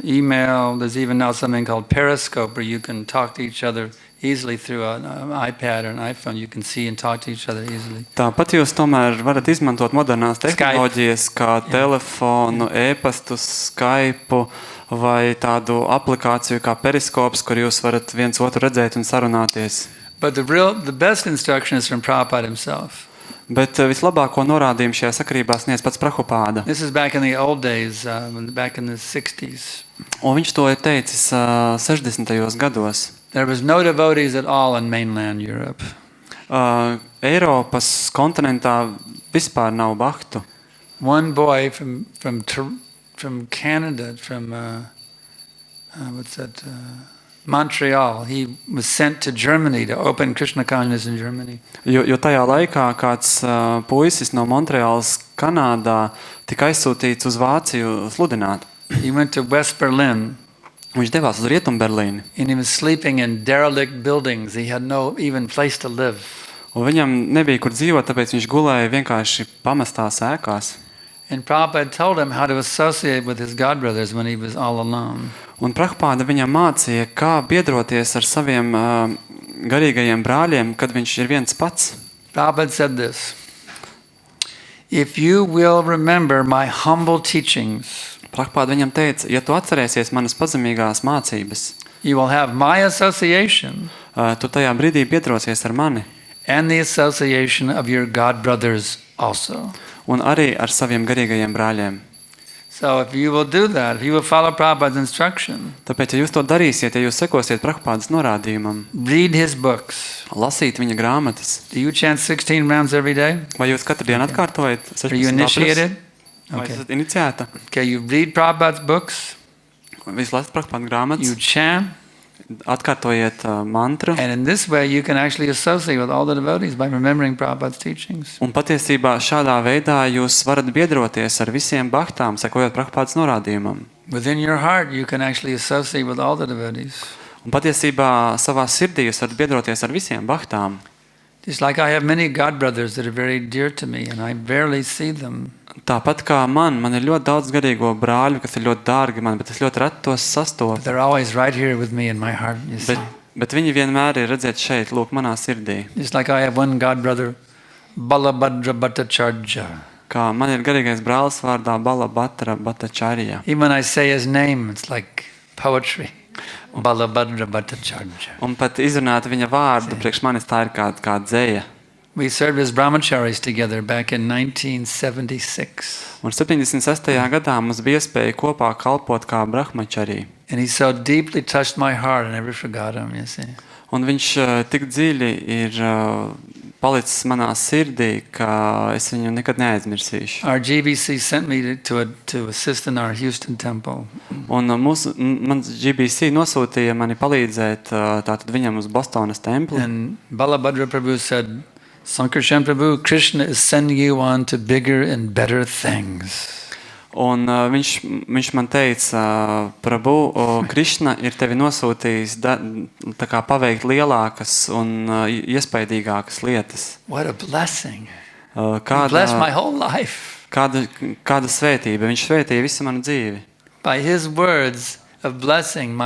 S1: email. There's even now something called Periscope, where you can talk to each other easily through an iPad or an iPhone. You can see and talk to each other easily.
S2: Tāpat jūs tomēr varat izmantot modernās tehnoloģijas, kā telefonu, e-pastu, Skype vai tādu aplikāciju kā Periskops, kur jūs varat viens otru redzēt un sarunāties.
S1: But the best instruction is from Prabhupada himself.
S2: Bet vislabāko norādījumu šajā sakarībā sniedz pats Prabhupada.
S1: This is back in the old days, back in the 60s.
S2: Un viņš to ir teicis 60. gados.
S1: There was no devotees at all in mainland Europe.
S2: Eiropas kontinentā vispār nav bhaktu.
S1: One boy from Canada, from Montreal, he was sent to Germany to open Krishna consciousness in Germany.
S2: Jo tajā laikā kāds puisis no Montreāls, Kanādā, tika aizsūtīts uz Vāciju sludināt.
S1: He went to West Berlin.
S2: Viņš devās uz Rietumberlīni.
S1: And he was sleeping in derelict buildings. He had no even place to live.
S2: Un viņam nebija kur dzīvot, tāpēc viņš gulēja vienkārši pamestās ēkās.
S1: And Prabhupada told him how to associate with his godbrothers when he was all alone.
S2: Un Prabhupada viņam mācīja, kā biedroties ar saviem garīgajiem brāļiem, kad viņš ir viens pats.
S1: Prabhupada said this: if you will remember my humble teachings,
S2: Prabhupada viņam teica, ja tu atcerēsies manas pazemīgās mācības,
S1: you will have my association
S2: tu tajā brīdī biedrosies ar mani.
S1: and the association of your godbrothers also.
S2: Un arī ar saviem garīgajiem brāļiem.
S1: So if you will do that, if you will follow Prabhupada's instruction,
S2: Tāpēc, ja jūs to darīsiet, ja jūs sekosiet Prabhupadas norādījumam,
S1: read his books.
S2: lasīt viņa grāmatas,
S1: Do you chant 16 rounds every day?
S2: vai jūs katru dienu atkārtojat
S1: Are you
S2: 16
S1: initiated?
S2: vai
S1: Okay.
S2: esat iniciēta?
S1: Okay, you read Prabhupada's books,
S2: Visu lasat Prabhupada
S1: you
S2: grāmatas,
S1: chant,
S2: atkārtojiet mantru,
S1: and in this way you can actually associate with all the devotees by remembering Prabhupada's teachings.
S2: un patiesībā šādā veidā jūs varat biedroties ar visiem bahtām, sekojot Prabhupadas norādījumam.
S1: Within your heart you can actually associate with all the devotees.
S2: Un patiesībā savā sirdī jūs varat biedroties ar visiem bahtām.
S1: Just like I have many godbrothers that are very dear to me and I barely see them.
S2: Tāpat kā man ir ļoti daudz garīgo brāļu, kas ir ļoti dārgi man, bet es ļoti reti tos sastopu.
S1: But they're always right here with me in my heart, you see.
S2: Bet viņi vienmēr ir redzēt šeit, lūk, manā sirdī.
S1: Just like I have one godbrother, Balabhadra Bhattacharya.
S2: Kā man ir garīgais brālis vārdā Balabhadra Bhattacharya.
S1: Even when I say his name, it's like poetry. Balabhadra Bhattacharya.
S2: Un pat izrunāt viņa vārdu, priekš manis tā ir kā dzēja.
S1: We served as brahmacharis together back in 1976.
S2: Un 76. gadā mums bija iespēja kopā kalpot kā brahmačarī.
S1: And he so deeply touched my heart, I never forgot him, you see.
S2: Un viņš tik dziļi ir palicis manā sirdī, ka es viņu nekad neaizmirsīšu.
S1: Our GBC sent me to assist in our Houston temple.
S2: Un mans GBC nosūtīja mani palīdzēt tātad viņam uz Bostonas templi.
S1: And Balabhadra Prabhu said, Sankarshan Prabhu, Krishna is sending you on to bigger and better things.
S2: Un viņš man teica, Prabhu, Krishna ir tevi nosūtījis tā kā paveikt lielākas un iespaidīgākas lietas.
S1: What a blessing. He blessed my whole life.
S2: Kāda svētība. Viņš svētīja visu manu dzīvi.
S1: By his words of blessing,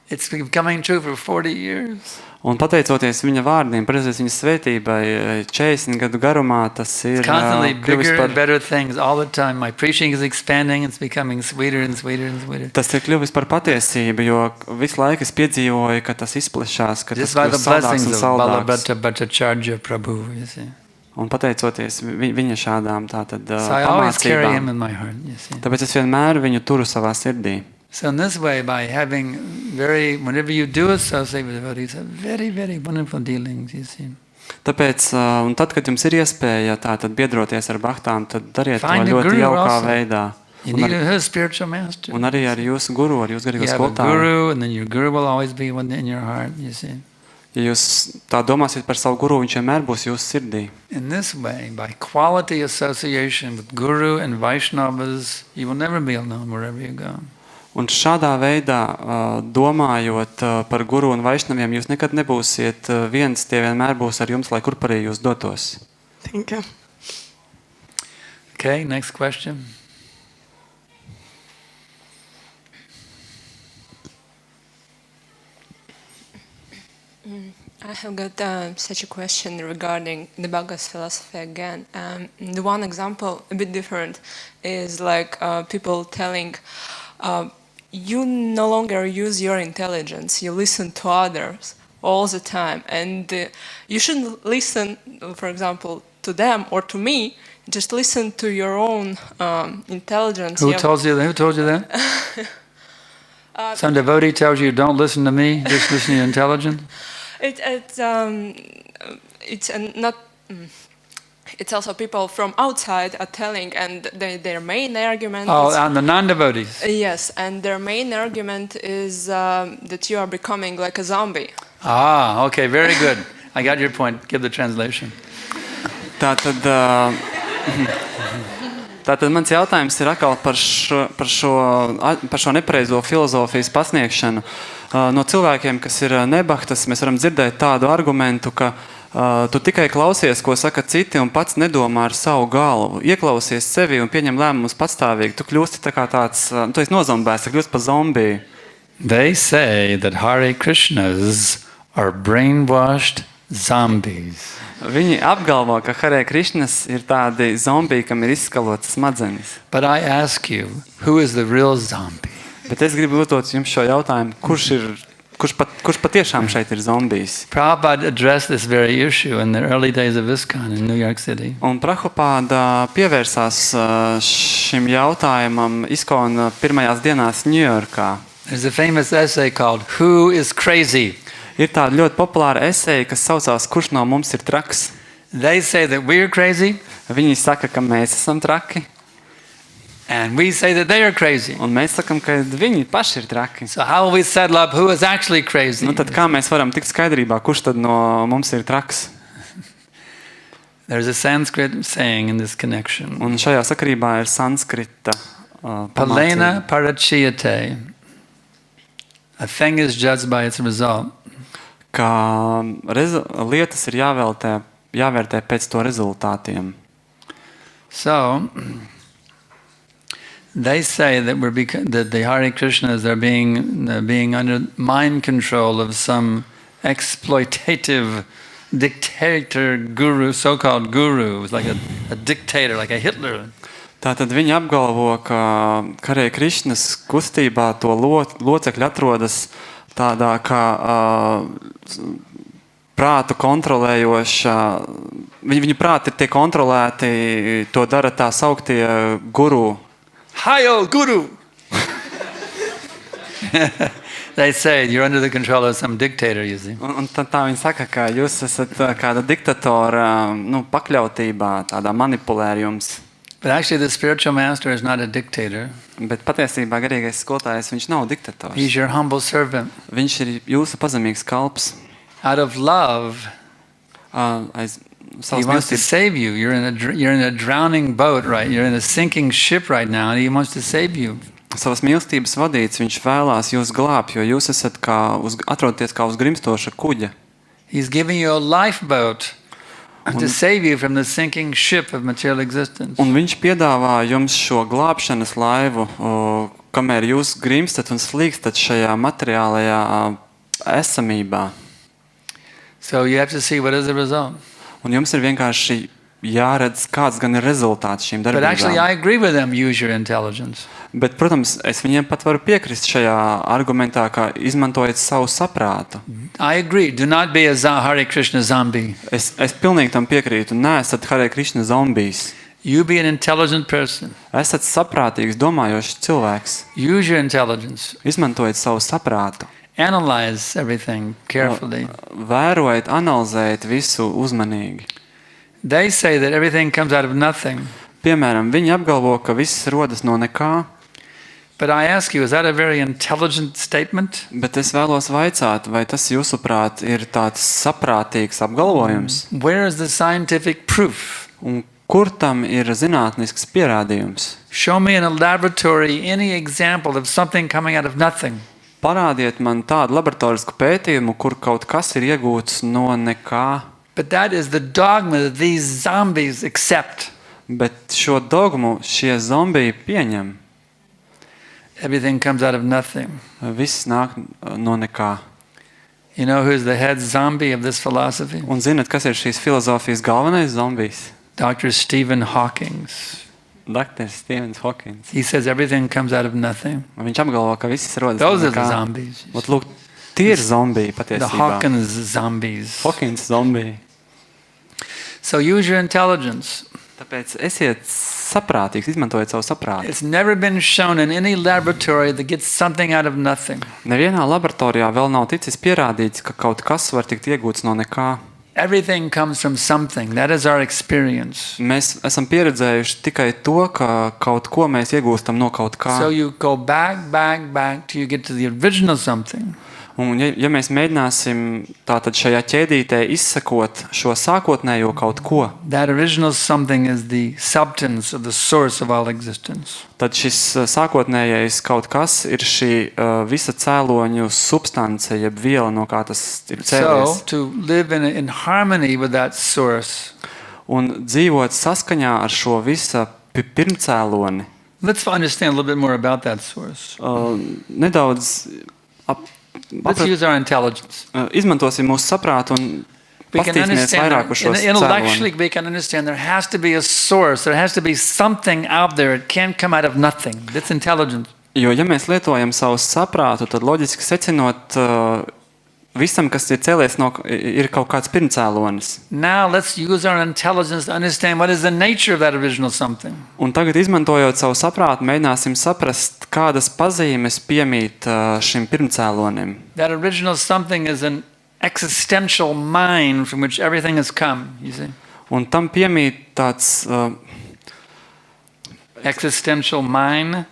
S1: it's been coming true for 40 years.
S2: Un pateicoties viņa vārdiem, pateicoties viņa svētībai, 40 gadu garumā tas ir
S1: constantly bigger and better things all the time. My preaching is expanding, it's becoming sweeter and sweeter and sweeter.
S2: Tas ir kļuvis par patiesību, jo visu laiku es piedzīvoju, ka tas izplešās, ka tas
S1: Just by the
S2: kļūst saldāks
S1: blessings
S2: un
S1: of
S2: saldāks.
S1: Balabhadra Bhattacharya Prabhu, you see.
S2: Un pateicoties viņa šādām tātad
S1: So I always carry him
S2: pamācībām,
S1: in my heart, you see.
S2: tāpēc es vienmēr viņu turu savā sirdī.
S1: So in this way, by having whenever you do associate with devotees, very, very wonderful dealings, you see.
S2: Tāpēc, un tad, kad jums ir iespēja tātad biedroties ar bahtām, tad dariet
S1: Find
S2: to
S1: a
S2: ļoti
S1: guru
S2: jaukā
S1: also.
S2: veidā.
S1: You need a spiritual master.
S2: Un arī ar jūsu guru, ar jūsu garīgo
S1: You have a
S2: skolotāju.
S1: guru, and then your guru will always be in your heart, you see.
S2: Ja jūs tā domāsiet par savu guru, viņš vienmēr būs jūsu sirdī.
S1: In this way, by quality association with Guru and Vaishnavas, you will never be alone wherever you go.
S2: Un šādā veidā, domājot par guru un vaišnaviem, jūs nekad nebūsiet viens, tie vienmēr būs ar jums, lai kur arī jūs dotos.
S9: Thank you.
S1: Okay, next question.
S8: I have got such a question regarding the Bhagavad philosophy again. The one example, a bit different, is like people telling, you no longer use your intelligence, you listen to others all the time. And you shouldn't listen, for example, to them or to me, just listen to your own intelligence.
S1: Who told you that? Some devotee tells you, don't listen to me, just listen to your intelligence?
S8: It's also people from outside are telling, and their main argument
S1: and the non-devotees.
S8: Yes, and their main argument is that you are becoming like a zombie.
S1: Ah, okay, very good. I got your point. Give the translation.
S2: Tātad mans jautājums ir atkal par šo nepareizo filozofijas pasniegšanu. No cilvēkiem, kas ir nebahtas, mēs varam dzirdēt tādu argumentu, ka Tu tikai klausies, ko saka citi, un pats nedomā ar savu galvu. Ieklausies sevi un pieņem lēmumus patstāvīgi. Tu kļūsti tā kā tāds, tu esi nozombēs, tu kļūsti pa zombiju.
S1: They say that Hare Krishnas are brainwashed zombies.
S2: Viņi apgalvo, ka Hare Krishnas ir tādi zombiji, kam ir izskalotas smadzenes.
S1: But I ask you, who is the real zombie?
S2: Bet es gribu uzdot jums šo jautājumu, kurš patiešām šeit ir zombijs?
S1: Prabhupada addressed this very issue in the early days of ISKCON in New York City.
S2: Un Prabhupada pievērsās šim jautājumam ISKCON pirmajās dienās Ņujorkā.
S1: There's a famous essay called Who is Crazy?
S2: Ir tāda ļoti populāra eseja, kas saucās Kurš no mums ir traks?
S1: They say that we're crazy.
S2: Viņi saka, ka mēs esam traki.
S1: And we say that they are crazy.
S2: Un mēs sakam, ka viņi paši ir traki.
S1: So how will we settle up who is actually crazy?
S2: Nu tad kā mēs varam tikt skaidrībā, kurš tad no mums ir traks?
S1: There's a Sanskrit saying in this connection.
S2: Un šajā sakarībā ir sanskrita
S1: Palena parachiyate. A thing is judged by its result.
S2: Ka lietas ir jāvērtē pēc to rezultātiem.
S1: So they say that that the Hare Krishnas are being under mind control of some exploitative dictator guru, so-called guru, like a dictator, like a Hitler.
S2: Tātad viņi apgalvo, ka Hare Krishnas kustībā to locekļi atrodas tādā kā prātu kontrolējoša, viņu prāti ir tie kontrolēti, to dara tā sauktie guru.
S1: Hail, guru! They say you're under the control of some dictator, you see.
S2: Un tā viņi saka, ka jūs esat kāda diktatora pakļautībā, tādā manipulējums.
S1: But actually the spiritual master is not a dictator.
S2: Bet patiesībā garīgais skolotājs, viņš nav diktators.
S1: He's your humble servant.
S2: Viņš ir jūsu pazemīgs kalps.
S1: Out of love, he wants to save you. You're in a drowning boat, right? You're in a sinking ship right now, and he wants to save you.
S2: Savas mīlestības vadīts, viņš vēlās jūs glābt, jo jūs esat atrodaties kā uz grimstoša kuģa.
S1: He's giving you a lifeboat to save you from the sinking ship of material existence.
S2: Un viņš piedāvā jums šo glābšanas laivu, kamēr jūs grimstat un slīkstat šajā materiālajā esamībā.
S1: So you have to see what is the result.
S2: Un jums ir vienkārši jāredz, kāds gan ir rezultāts šīm darbībām.
S1: But actually I agree with them, use your intelligence.
S2: Bet, protams, es viņiem pat varu piekrist šajā argumentā, ka izmantojiet savu saprātu.
S1: I agree. Do not be a Hare Krishna zombie.
S2: Es pilnīgi tam piekrītu. Neesat Hare Krishna zombijs.
S1: You be an intelligent person.
S2: Esat saprātīgs, domājošs cilvēks.
S1: Use your intelligence.
S2: Izmantojiet savu saprātu.
S1: Analyze everything carefully.
S2: Vērojiet, analizējiet visu uzmanīgi.
S1: They say that everything comes out of nothing.
S2: Piemēram, viņi apgalvo, ka viss rodas no nekā.
S1: But I ask you, is that a very intelligent statement?
S2: Bet es vēlos vaicāt, vai tas jūsuprāt ir tāds saprātīgs apgalvojums?
S1: Where is the scientific proof?
S2: Un kur tam ir zinātnisks pierādījums?
S1: Show me in a laboratory any example of something coming out of nothing.
S2: Parādiet man tādu laboratorisku pētījumu, kur kaut kas ir iegūts no nekā.
S1: But that is the dogma that these zombies accept.
S2: Bet šo dogmu šie zombiji pieņem.
S1: Everything comes out of nothing.
S2: Viss nāk no nekā.
S1: You know who's the head zombie of this philosophy?
S2: Un zinat, kas ir šīs filozofijas galvenais zombijs?
S1: Dr. Stephen Hawking.
S2: Dr. Stephen Hawking.
S1: He says everything comes out of nothing.
S2: Viņš apgalvo, ka viss rodas
S1: Those
S2: no
S1: are the
S2: nekā.
S1: zombies.
S2: Ot, lūk, tie ir zombiji
S1: The
S2: patiesībā.
S1: Hawkins zombies.
S2: Hawkins zombiji.
S1: So use your intelligence.
S2: Tāpēc esiet saprātīgs, izmantojiet savu saprātu.
S1: It's never been shown in any laboratory that gets something out of nothing.
S2: Nevienā laboratorijā vēl nav ticis pierādīts, ka kaut kas var tikt iegūts no nekā.
S1: Everything comes from something. That is our experience.
S2: Mēs esam pieredzējuši tikai to, ka kaut ko mēs iegūstam no kaut kā.
S1: So you go back till you get to the original something.
S2: Un ja mēs mēģināsim tātad šajā ķēdītē izsekot šo sākotnējo kaut ko,
S1: that original something is the substance of the source of all existence.
S2: tad šis sākotnējais kaut kas ir šī visa cēloņu substance, jeb viela, no kā tas ir
S1: So,
S2: cēlies.
S1: to live in harmony with that source,
S2: Un dzīvot saskaņā ar šo visa pirmcēloni,
S1: let's understand a little bit more about that source.
S2: nedaudz
S1: Let's use our intelligence.
S2: izmantosim mūsu saprātu un
S1: We can
S2: pastīsimies vairāk uz šo
S1: understand, intellectually
S2: cēloni.
S1: we can understand there has to be a source, there has to be something out there, it can't come out of nothing. That's intelligence.
S2: Jo, ja mēs lietojam savu saprātu, tad loģiski secinot, visam, kas ir cēlies, ir kaut kāds pirmcēlonis.
S1: Now let's use our intelligence to understand what is the nature of that original something.
S2: Un tagad, izmantojot savu saprātu, mēģināsim saprast, kādas pazīmes piemīt šim pirmcēlonim.
S1: That original something is an existential mind from which everything has come, you see.
S2: Un tam piemīt tāds
S1: Existential mind.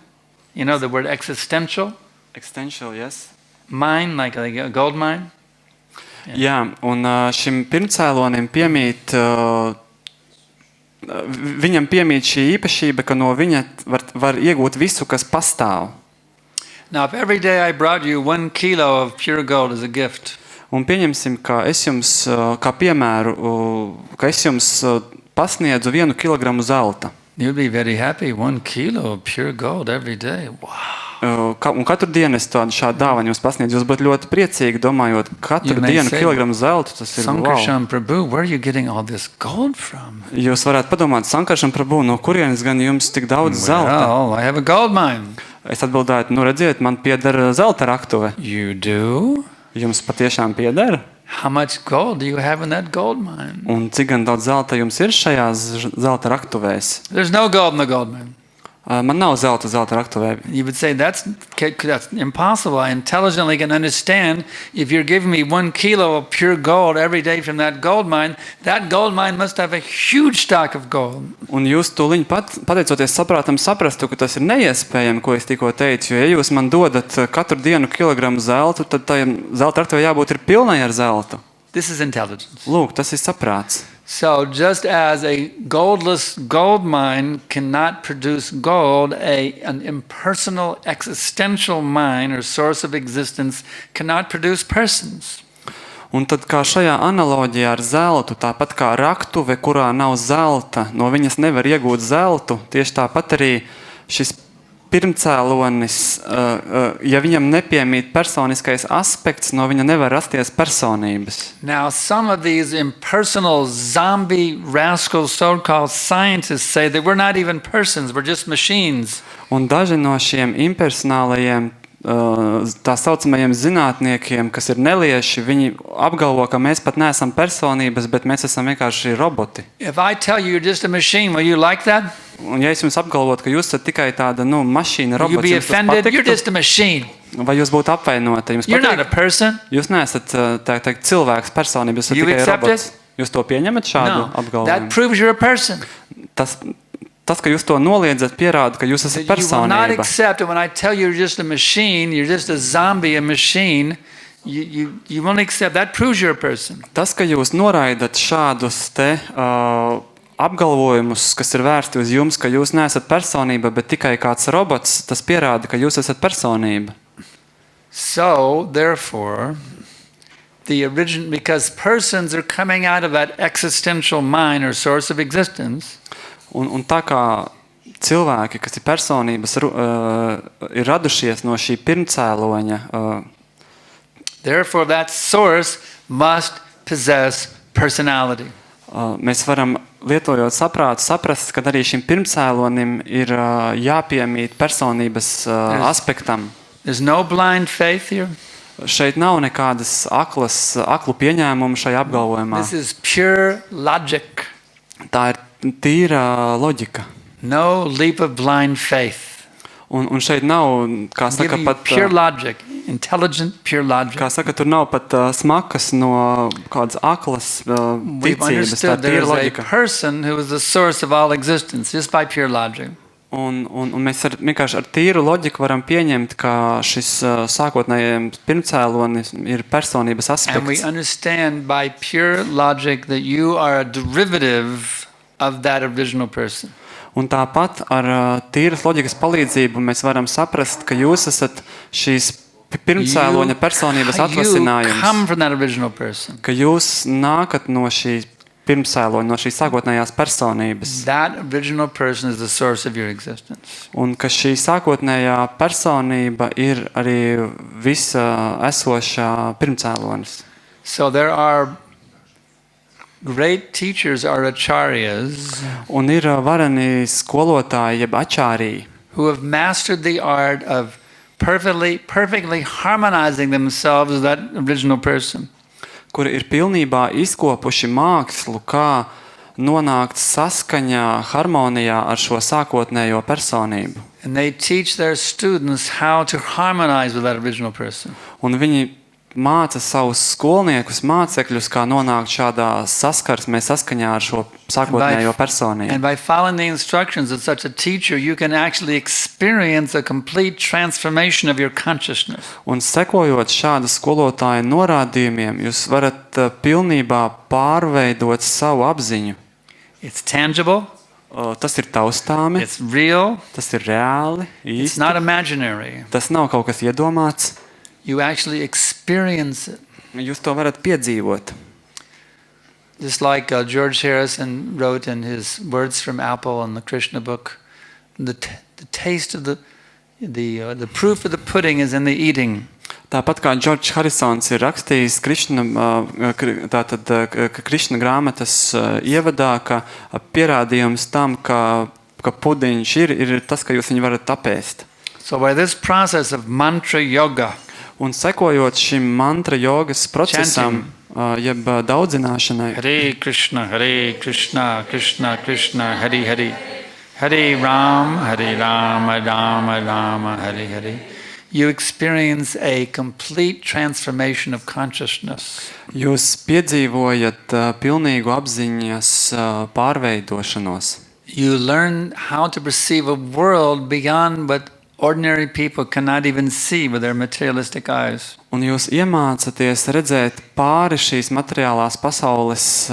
S1: You know the word existential?
S2: existential, yes?
S1: Mine, like a gold mine.
S2: Jā, un šim pirmcēlonim piemīt, viņam piemīt šī īpašība, ka no viņa var iegūt visu, kas pastāv.
S1: Now, if every day I brought you 1 kilo of pure gold as a gift,
S2: Un pieņemsim, ka es jums, kā piemēru, ka es jums pasniedzu 1 kilogramu zelta.
S1: you'd be very happy. 1 kilo of pure gold every day. Wow.
S2: Un katru dienu es šādu dāvanu jums pasniedzu. Jūs būtu ļoti priecīgi, domājot, katru
S1: You may
S2: dienu
S1: say,
S2: kilogramu zelta. Tas ir wow.
S1: Sankarshan Prabhu, where are you getting all this gold from?
S2: Jūs varētu padomāt, Sankarshan Prabhu, no kurienes gan jums tik daudz zelta?
S1: Well, I have a gold mine.
S2: Es atbildēju, nu redziet, man pieder zelta raktuve.
S1: You do?
S2: Jums patiešām pieder?
S1: How much gold do you have in that gold mine?
S2: Un cik gan daudz zelta jums ir šajās zelta raktuvēs?
S1: There's no gold in the gold mine.
S2: Man nav zelta raktuvē.
S1: You would say that's impossible. I intelligently can understand if you're giving me 1 kilo of pure gold every day from that gold mine must have a huge stock of gold.
S2: Un jūs tūliņ pateicoties saprātam saprastu, ka tas ir neiespējami, ko es tikko teicu, jo ja jūs man dodat katru dienu kilogramu zeltu, tad tajam zelta raktuvē jābūt ir pilnai ar zeltu.
S1: This is intelligence.
S2: Lūk, tas ir saprāts.
S1: So just as a goldless gold mine cannot produce gold, an impersonal existential mind or source of existence cannot produce persons.
S2: Un tad kā šajā analoģijā ar zeltu, tāpat kā raktuve, kurā nav zelta, no viņas nevar iegūt zeltu, tieši tāpat arī šis pirmcēlonis, ja viņam nepiemīt personiskais aspekts, no viņa nevar rasties personības.
S1: Now, some of these impersonal zombie rascal so-called scientists say that we're not even persons, we're just machines.
S2: Un daži no šiem impersonālajiem tā saucamajiem zinātniekiem, kas ir nelieši, viņi apgalvo, ka mēs pat neesam personības, bet mēs esam vienkārši roboti.
S1: If I tell you you're just a machine, will you like that?
S2: Un ja es jums apgalvotu, ka jūs esat tikai tāda, mašīna,
S1: Will you
S2: robots,
S1: be
S2: jums tas
S1: offended? You're
S2: patiktu?
S1: just a machine.
S2: Vai jūs būtu apvainoti? Jums
S1: You're not a
S2: patīk?
S1: person.
S2: Jūs neesat teikt, cilvēks, personība, jūs esat
S1: You
S2: tikai
S1: accept
S2: robots.
S1: it?
S2: Jūs to pieņemat šādu
S1: No, that
S2: apgalvojumu?
S1: proves you're a person.
S2: Tas, ka jūs to noliedzat, pierāda, ka jūs esat
S1: You will not
S2: personība.
S1: accept it when I tell you you're just a machine, you're just a zombie, a machine. You won't accept. That proves you're a person.
S2: Tas, ka jūs noraidat šādus te apgalvojumus, kas ir vērsti uz jums, ka jūs neesat personība, bet tikai kāds robots, tas pierāda, ka jūs esat personība.
S1: So, therefore, because persons are coming out of that existential mind or source of existence,
S2: Un tā kā cilvēki, kas ir personības, ir radušies no šī pirmcēloņa,
S1: therefore that source must possess personality.
S2: mēs varam, lietojot saprātu, saprast, ka arī šim pirmcēlonim ir jāpiemīt personības aspektam.
S1: There's no blind faith here.
S2: Šeit nav nekādas aklu pieņēmumu šajā apgalvojumā.
S1: This is pure logic.
S2: Tā ir tīra loģika.
S1: No leap of blind faith.
S2: Un šeit nav, kā saka,
S1: Giving
S2: pat,
S1: pure logic, intelligent, pure logic.
S2: kā saka, tur nav pat smakas no kādas aklas
S1: We've
S2: ticības, tā
S1: understood
S2: ir tīra
S1: there's a
S2: loģika.
S1: person who is the source of all existence just by pure logic.
S2: Un mēs vienkārši ar tīru loģiku varam pieņemt, ka šis sākotnējais pirmcēlonis ir personības
S1: And we
S2: aspekts.
S1: understand by pure logic that you are a derivative of that original person.
S2: Un tāpat ar tīras loģikas palīdzību mēs varam saprast, ka jūs esat šīs pirmcēloņa personības
S1: You
S2: atvasinājums,
S1: come from that original person.
S2: ka jūs nākat no šīs pirmcēloņa, no šīs sākotnējās personības.
S1: That original person is the source of your existence.
S2: Un ka šī sākotnējā personība ir arī visa esošā pirmcēlonis.
S1: So there are great teachers, or acharyas,
S2: Un ir vareni skolotāji, jeb ačārī,
S1: who have mastered the art of perfectly harmonizing themselves with that original person.
S2: kuri ir pilnībā izkopuši mākslu, kā nonākt saskaņā, harmonijā ar šo sākotnējo personību.
S1: And they teach their students how to harmonize with that original person.
S2: Un viņi māca savus skolniekus, mācekļus, kā nonākt šādā saskarsmē saskaņā ar šo sākotnējo personību.
S1: And by following the instructions of such a teacher, you can actually experience a complete transformation of your consciousness.
S2: Un sekojot šāda skolotāja norādījumiem, jūs varat pilnībā pārveidot savu apziņu.
S1: It's tangible,
S2: Tas ir taustāmi,
S1: it's real,
S2: tas ir reāli,
S1: it's
S2: īsti.
S1: not imaginary.
S2: Tas nav kaut kas iedomāts.
S1: You actually experience it.
S2: Jūs to varat piedzīvot.
S1: Just like George Harrison wrote in his Words from Apple in the Krishna book, the taste of the proof of the pudding is in the eating.
S2: Tāpat kā Džordžs Harisons ir rakstījis Krišna grāmatas ievadā, ka pierādījums tam, ka pudiņš ir tas, ka jūs viņu varat apēst.
S1: So by this process of mantra yoga,
S2: Un sekojot šim mantra jogas procesam, jeb daudzināšanai,
S1: Hare Krishna, Krishna Krishna, Hare Hare, Hare Rama, Rama, Hare Hare, you experience a complete transformation of consciousness.
S2: jūs piedzīvojat pilnīgu apziņas pārveidošanos.
S1: You learn how to perceive a world beyond what ordinary people cannot even see with their materialistic eyes.
S2: Un jūs iemācaties redzēt pāri šīs materiālās pasaules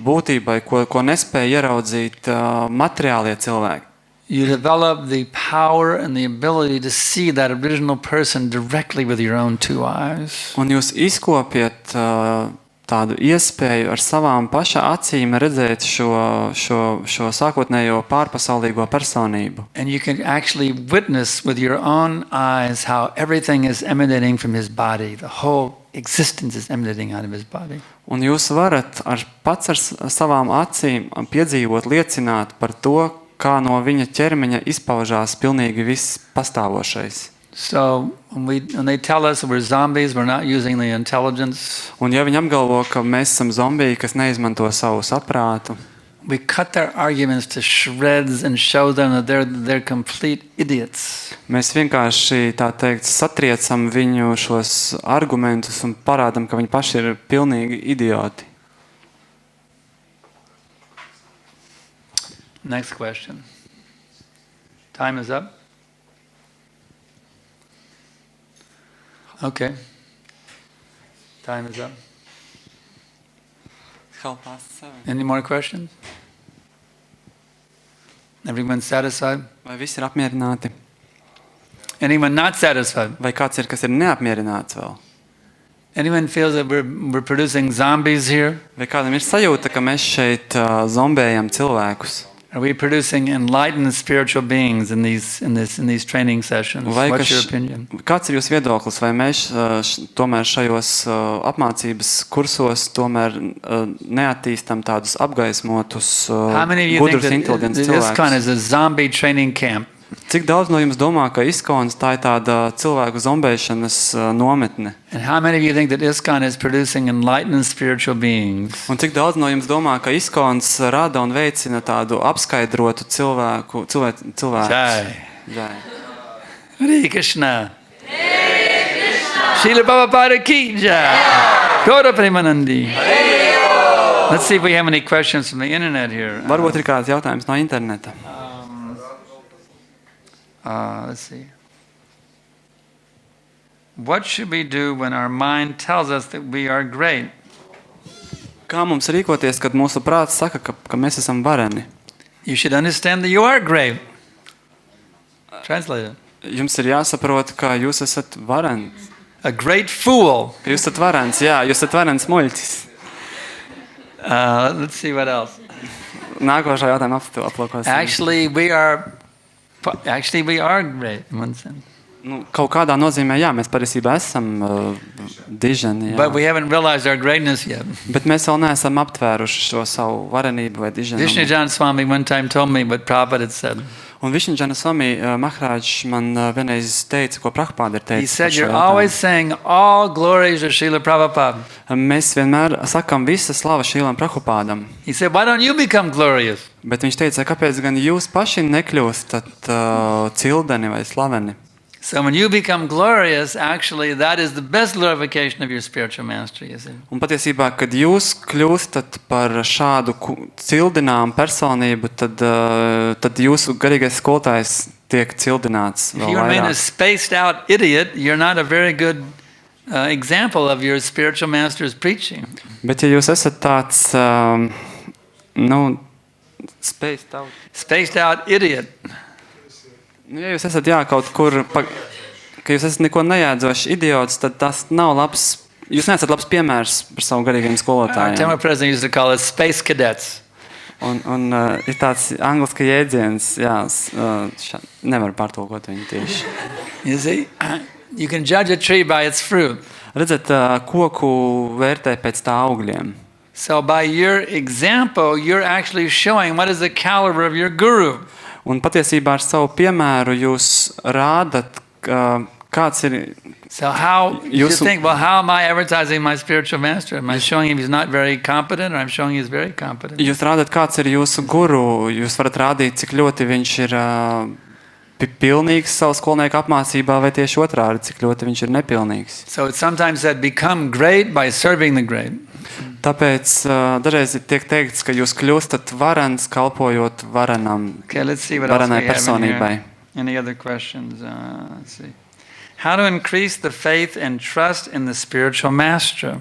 S2: būtībai, ko nespēja ieraudzīt materiālie cilvēki.
S1: You develop the power and the ability to see that original person directly with your own two eyes.
S2: Un jūs izkopjat tādu iespēju ar savām paša acīm redzēt šo sākotnējo pārpasaulīgo personību.
S1: And you can actually witness with your own eyes how everything is emanating from his body. The whole existence is emanating out of his body.
S2: Un jūs varat pats ar savām acīm piedzīvot, liecināt par to, kā no viņa ķermeņa izpaužās pilnīgi viss pastāvošais.
S1: So when they tell us we're zombies, we're not using the intelligence.
S2: Un ja viņi apgalvo, ka mēs esam zombiji, kas neizmanto savu saprātu,
S1: we cut their arguments to shreds and show them that they're complete idiots.
S2: mēs vienkārši, tā teikt, satriecam viņu šos argumentus un parādam, ka viņi paši ir pilnīgi idioti.
S1: Next question. Time is up. Okay. Time is up. Any more questions? Everyone satisfied?
S2: Vai visi ir apmierināti?
S1: Anyone not satisfied?
S2: Vai kāds ir, kas ir neapmierināts vēl?
S1: Anyone feels that we're producing zombies here?
S2: Vai kādam ir sajūta, ka mēs šeit zombējam cilvēkus?
S1: Are we producing enlightened spiritual beings in these training sessions? What's your opinion?
S2: Kāds ir jūsu viedoklis? Vai mēs tomēr šajos apmācības kursos tomēr neattīstam tādus apgaismotus, gudrus, inteliģentus cilvēkus?
S1: ISKCON is a zombie training camp.
S2: Cik daudz no jums domā, ka ISKCON tā ir tāda cilvēku zombēšanas nometne?
S1: And how many of you think that ISKCON is producing enlightened spiritual beings?
S2: Un cik daudz no jums domā, ka ISKCON rada un veicina tādu apskaidrotu cilvēku?
S1: Jai. Hare Krishna. Srila Prabhupada ki jai. Gaura Premanandi. Let's see if we have any questions from the internet here.
S2: Varbūt ir kāds jautājums no interneta.
S1: let's see. What should we do when our mind tells us that we are great?
S2: Kā mums rīkoties, kad mūsu prāts saka, ka mēs esam vareni?
S1: You should understand that you are great. Translate it.
S2: Jums ir jāsaprot, ka jūs esat varens.
S1: A great fool.
S2: Jūs esat varens, jā, jūs esat varens muļķis.
S1: Let's see what else.
S2: Nākošā jautājuma aplūkosim.
S1: Actually, we are great in one sense.
S2: Nu, kaut kādā nozīmē, jā, mēs patiesībā esam diženi, jā.
S1: But we haven't realized our greatness yet.
S2: Bet mēs vēl neesam aptvēruši šo savu varenību vai diženumu.
S1: Vishnujan Swami one time told me what Prabhupada had said.
S2: Un Vishnujan Swami Maharāģis man vienreiz teica, ko Prabhupada ir teicis.
S1: He said, you're always saying all glories are Srila Prabhupada.
S2: Mēs vienmēr sakam visa slava Šrīlam Prabhupādam.
S1: He said, why don't you become glorious?
S2: Bet viņš teica, kāpēc gan jūs paši nekļūstat cildeni vai slaveni?
S1: So when you become glorious, actually, that is the best glorification of your spiritual master, you see.
S2: Un patiesībā, kad jūs kļūstat par šādu cildinām personību, tad jūsu garīgais skolotājs tiek cildināts
S1: If
S2: vēl
S1: you remain a
S2: vairāk.
S1: spaced out idiot, you're not a very good example of your spiritual master's preaching.
S2: Bet ja jūs esat tāds,
S1: Spaced out idiot.
S2: Ja jūs esat kaut kur, ka jūs esat neko nejēdzošs idiots, tad tas nav labs, jūs neesat labs piemērs par savu garīgiem
S1: Our
S2: skolotājiem.
S1: Tamil president used to call us space cadets.
S2: Un ir tāds angliski jēdziens, jā, nevar pārtulkot viņu tieši.
S1: You see, you can judge a tree by its fruit.
S2: Redzat, koku vērtē pēc tā augļiem.
S1: So by your example, you're actually showing what is the caliber of your guru.
S2: Un patiesībā ar savu piemēru jūs rādat, kāds ir
S1: So how you think, well, how am I advertising my spiritual master? Am I showing him he's not very competent, or I'm showing he's very competent?
S2: Jūs rādat, kāds ir jūsu guru, jūs varat rādīt, cik ļoti viņš ir pilnīgs savu skolnieku apmācībā, vai tieši otrādi, cik ļoti viņš ir nepilnīgs.
S1: So it's sometimes said, become great by serving the great.
S2: Tāpēc dažreiz tiek teikts, ka jūs kļūstat varens, kalpojot varenam,
S1: Okay, let's see what else
S2: varenai
S1: we have in
S2: personībai.
S1: here. Any other questions? Let's see. How to increase the faith and trust in the spiritual master?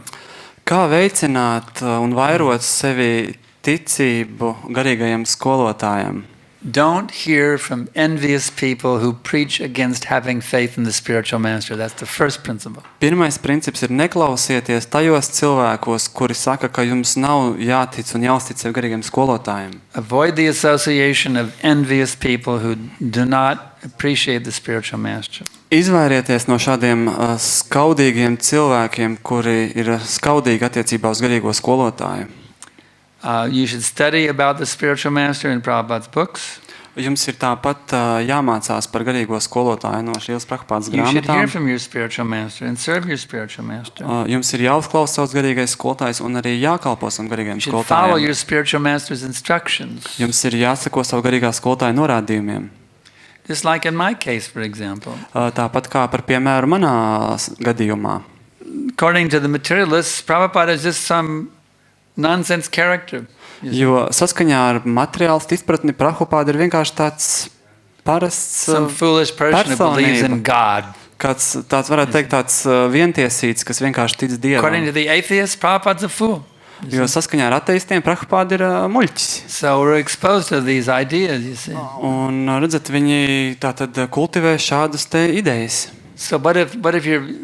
S2: Kā veicināt un vairot sevi ticību garīgajam skolotājam?
S1: Don't hear from envious people who preach against having faith in the spiritual master. That's the first principle.
S2: Pirmais princips ir neklausieties tajos cilvēkos, kuri saka, ka jums nav jātic un jāuztic sev garīgiem skolotājiem.
S1: Avoid the association of envious people who do not appreciate the spiritual master.
S2: Izvairieties no šādiem skaudīgiem cilvēkiem, kuri ir skaudīgi attiecībā uz garīgo skolotāju.
S1: You should study about the spiritual master in Prabhupada's books.
S2: Jums ir tāpat jāmācās par garīgo skolotāju no Šrīlas Prabhupādas
S1: You should hear
S2: grāmatām.
S1: from your spiritual master and serve your spiritual master.
S2: Jums ir jāuzklausa savs garīgais skolotājs un arī jākalpo savam garīgajam
S1: You should follow
S2: skolotājam.
S1: your spiritual master's instructions.
S2: Jums ir jāsako savu garīgā skolotāja norādījumiem.
S1: Just like in my case, for example.
S2: Tāpat kā par piemēru manā gadījumā.
S1: According to the materialists, Prabhupada is just some nonsense character.
S2: Jo saskaņā ar materiālistu izpratni Prabhupada ir vienkārši tāds parasts
S1: Some foolish person who believes in
S2: personība.
S1: God.
S2: Kāds tāds varētu teikt tāds vientiesīts, kas vienkārši tic
S1: According
S2: Dievam.
S1: to the atheists, Prabhupada's a fool.
S2: Jo saskaņā ar ateistiem Prabhupada ir muļķis.
S1: So we're exposed to these ideas, you see.
S2: Un redzat, viņi tātad kultivē šādas te idejas.
S1: So what if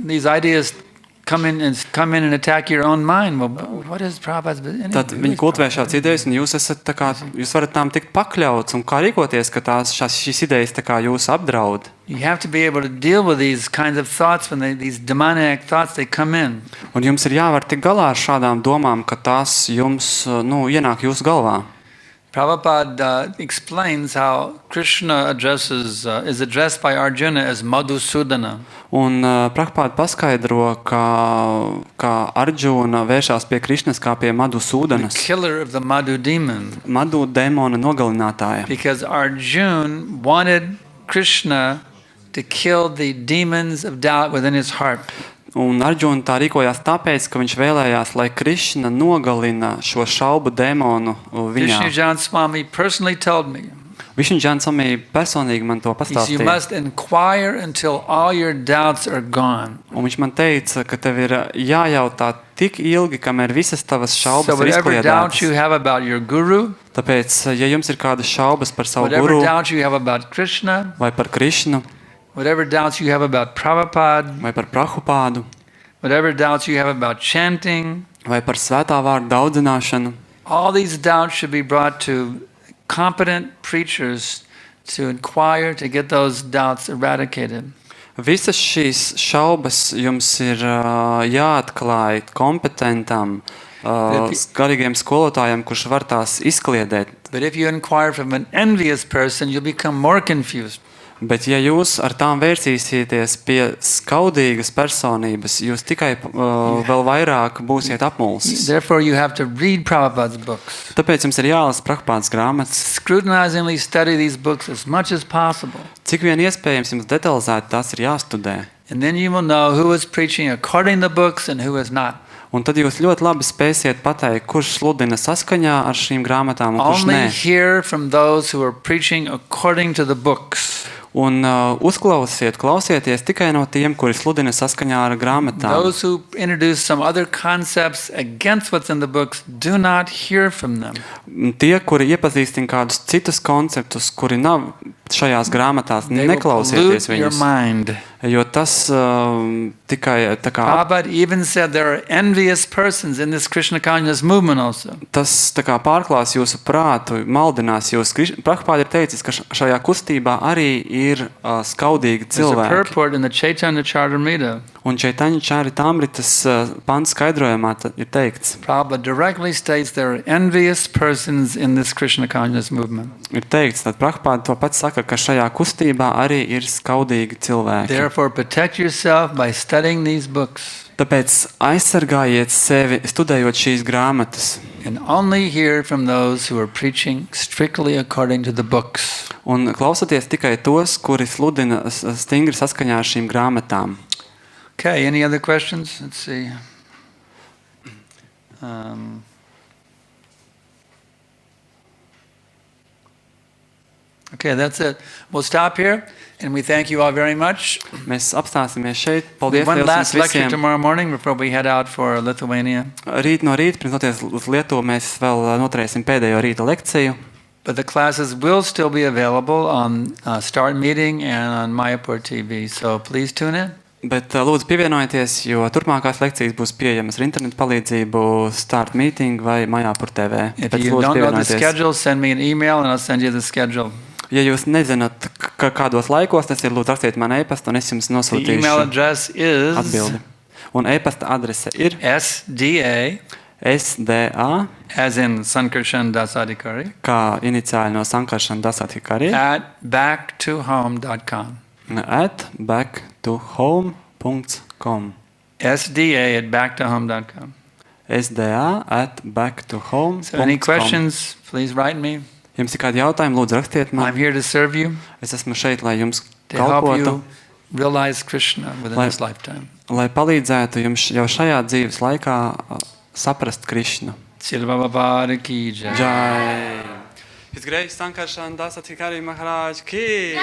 S1: these ideas come in and attack your own mind? Well, what is Prabhupada's business?
S2: Tad viņi kultivē šādas idejas, un jūs esat tā kā, jūs varat tām tikt pakļauts, un kā rīkoties, ka šīs idejas tā kā jūs apdraud.
S1: You have to be able to deal with these kinds of thoughts when these demoniac thoughts, they come in.
S2: Un jums ir jāvar tik galā ar šādām domām, ka tās jums, ienāk jūsu galvā.
S1: Prabhupada explains how Krishna is addressed by Arjuna as Madhusudana.
S2: Un Prabhupada paskaidro, ka Arjuna vēršās pie Krišnas kā pie Madhu
S1: The
S2: Sūdanas,
S1: killer of the Madhu demon.
S2: Madhu dēmona nogalinātāja.
S1: Because Arjuna wanted Krishna to kill the demons of doubt within his heart.
S2: Un Arjuna tā rīkojās tāpēc, ka viņš vēlējās, lai Krišna nogalina šo šaubu dēmonu viņā.
S1: Vishnujan Swami personally told me,
S2: Višņu Swami personīgi man to
S1: He says, you
S2: pastāstīja.
S1: must inquire until all your doubts are gone.
S2: Un viņš man teica, ka tev ir jājautā tik ilgi, kamēr visas tavas
S1: So
S2: šaubas ir
S1: whatever doubts you
S2: izkliedētas.
S1: have about your guru,
S2: Tāpēc, ja jums ir kādas šaubas par savu
S1: whatever
S2: guru
S1: doubts you have about Krishna,
S2: vai par Krišnu
S1: whatever doubts you have about Prabhupada,
S2: vai par Prahupādu
S1: whatever doubts you have about chanting,
S2: vai par svētā vārdu daudzināšanu,
S1: all these doubts should be brought to competent preachers to inquire, to get those doubts eradicated.
S2: visas šīs šaubas jums ir jāatklāj kompetentam, garīgiem skolotājiem, kurš var tās izkliedēt.
S1: But if you inquire from an envious person, you'll become more confused.
S2: Bet ja jūs ar tām vērsīsieties pie skaudīgas personības, jūs tikai vēl vairāk būsiet apmulsis.
S1: Therefore, you have to read Prabhupada's books.
S2: Tāpēc jums ir jālasa Prahupādas grāmatas.
S1: Scrutinizingly study these books as much as possible.
S2: Cik vien iespējams jums detalizēti tās ir jāstudē.
S1: And then you will know who is preaching according to the books and who is not.
S2: Un tad jūs ļoti labi spēsiet pateikt, kurš sludina saskaņā ar šīm grāmatām un kurš
S1: Only
S2: nē.
S1: hear from those who are preaching according to the books.
S2: Un klausieties tikai no tiem, kuri sludina saskaņā ar grāmatām.
S1: Those who introduce some other concepts against what's in the books, do not hear from them.
S2: Tie, kuri iepazīstina kādus citus konceptus, kuri nav šajās grāmatās,
S1: They will
S2: neklausieties
S1: pollute your
S2: viņus.
S1: mind.
S2: Jo tas tikai tā kā
S1: Prabhupada even said there are envious persons in this Krishna consciousness movement also.
S2: tas tā kā pārklās jūsu prātu, maldinās jūs. Prabhupada ir teicis, ka šajā kustībā arī ir skaudīgi
S1: There's a
S2: cilvēki.
S1: purport in the Chaitanya Charitamrita.
S2: Un Chaitanya Charitamritas pants skaidrojumā ir teikts,
S1: Prabhupada directly states there are envious persons in this Krishna consciousness movement.
S2: ir teikts, tad Prabhupada to pats saka, ka šajā kustībā arī ir skaudīgi cilvēki.
S1: Therefore, protect yourself by studying these books
S2: Tāpēc aizsargājiet sevi, studējot šīs grāmatas.
S1: and only hear from those who are preaching strictly according to the books.
S2: Un klausoties tikai tos, kuri sludina stingri saskaņā ar šīm grāmatām.
S1: Okay, any other questions? Let's see. Okay, that's it. We'll stop here, and we thank you all very much.
S2: Mēs apstāsimies šeit.
S1: We
S2: Paldies
S1: have one
S2: liels
S1: last
S2: jums
S1: lecture
S2: visiem.
S1: tomorrow morning before we head out for Lithuania.
S2: Rīt no rīta, pirms doties uz Lietuvu, mēs vēl noturēsim pēdējo rīta lekciju.
S1: But the classes will still be available on Start Meeting and on Mayapur TV, so please tune in.
S2: Bet lūdzu pievienojieties, jo turpmākās lekcijas būs pieejamas ar internetu palīdzību Start Meeting vai Mayapur TV.
S1: If
S2: Tāpēc
S1: you
S2: lūdzu
S1: don't know the
S2: pievienojieties.
S1: schedule, send me an email and I'll send you the schedule.
S2: Ja jūs nezināt, kādos laikos tas ir, lūdzu rakstiet man e-pastu un es jums
S1: The email
S2: nosūtīšu
S1: address is
S2: atbildi. Un e-pasta adrese ir
S1: SDA,
S2: SDA,
S1: as in Sankarshan Das Adhikari,
S2: kā iniciāli no Sankarshan Das Adhikari,
S1: at backtohome.com.
S2: at backtohome.com.
S1: SDA at backtohome.com.
S2: SDA at backtohome.com.
S1: So any questions, please write me.
S2: Jums ir kādi jautājumi, lūdzu rakstiet man.
S1: I'm here to serve you,
S2: Es esmu šeit, lai jums
S1: to help
S2: kalpotu,
S1: you realize Krishna within
S2: Lai-
S1: this lifetime.
S2: lai palīdzētu jums jau šajā dzīves laikā saprast Krišnu.
S1: Silvabhavada ki jai.
S2: Jai! His Grace Sankarshan Das Adhikari Maharaj ki!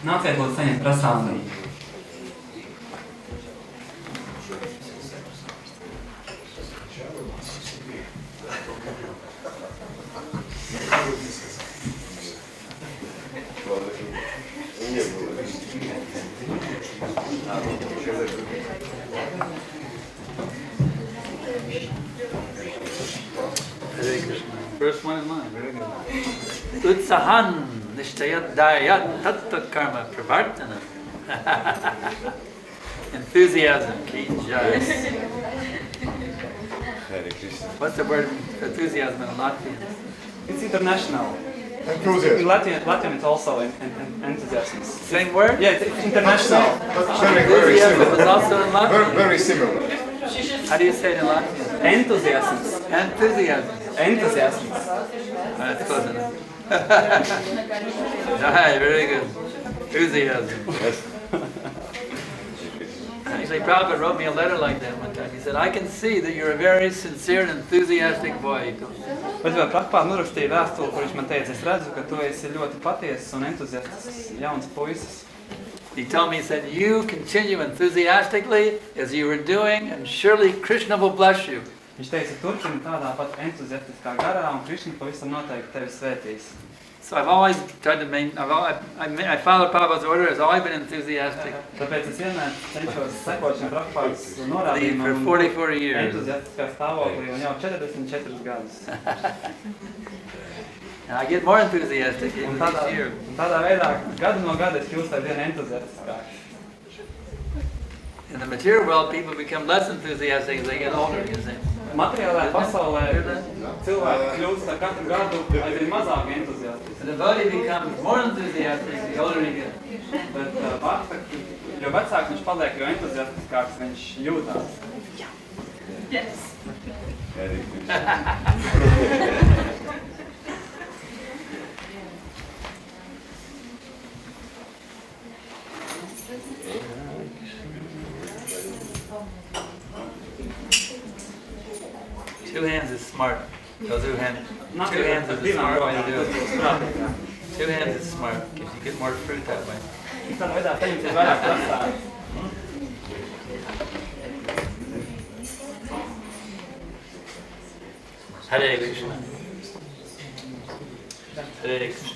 S2: Nāciet, lūdzu, saņemt prasādi.
S1: First one in line, very good. Utsahan nishtayat dayat tattva karma pravartana. Enthusiasm ki jai. What's the word enthusiasm in Latvian?
S2: It's international.
S3: Enthusiasm.
S2: Latvian is also enthusiasm.
S1: Same word?
S2: Yeah, it's international.
S1: Enthusiasm is also in Latvian.
S3: Very similar.
S1: How do you say it in Latvian?
S2: Enthusiasm.
S1: Enthusiasm.
S2: Enthusiasm.
S1: That's close enough. Right, very good. Enthusiasm. Actually, Prabhupada wrote me a letter like that one time. He said, I can see that you're a very sincere and enthusiastic boy.
S2: Bet vēl Prabhupada nurakstīja vēstuli, kur viņš man teica, es redzu, ka tu esi ļoti patiesas un entuziastisks jauns puisis.
S1: He told me, he said, you continue enthusiastically as you were doing, and surely Krishna will bless you.
S2: Viņš teica, turpini tādā pat entuziastiskā garā, un Krishna pavisam noteikti tevi svētīs.
S1: So I've always tried to I followed Prabhupada's order, I've always been enthusiastic.
S2: Tāpēc es vienmēr cenšos sekot šiem Prabhupādas norādījumam
S1: For 44 years.
S2: Entuziastiskā stāvoklī, un jau 44 gadus.
S1: And I get more enthusiastic even each year.
S2: Un tādā veidā gadu no gada es kļūstu aizvien entuziastiskāk.
S1: In the material world, people become less enthusiastic as they get older, you see.
S2: Materiālajā pasaulē cilvēki kļūst ar katru gadu aizvien mazāk entuziastiski.
S1: The devotee becomes more enthusiastic the older he gets.
S2: Bet bhakta, jo vecāks viņš paliek, jo entuziastiskāks viņš jūtās.
S1: Yes. Two hands is smart. Those two hands is the smart way to do it. Two hands is smart, because you get more fruit that way. Hare Krishna. Hare Krishna.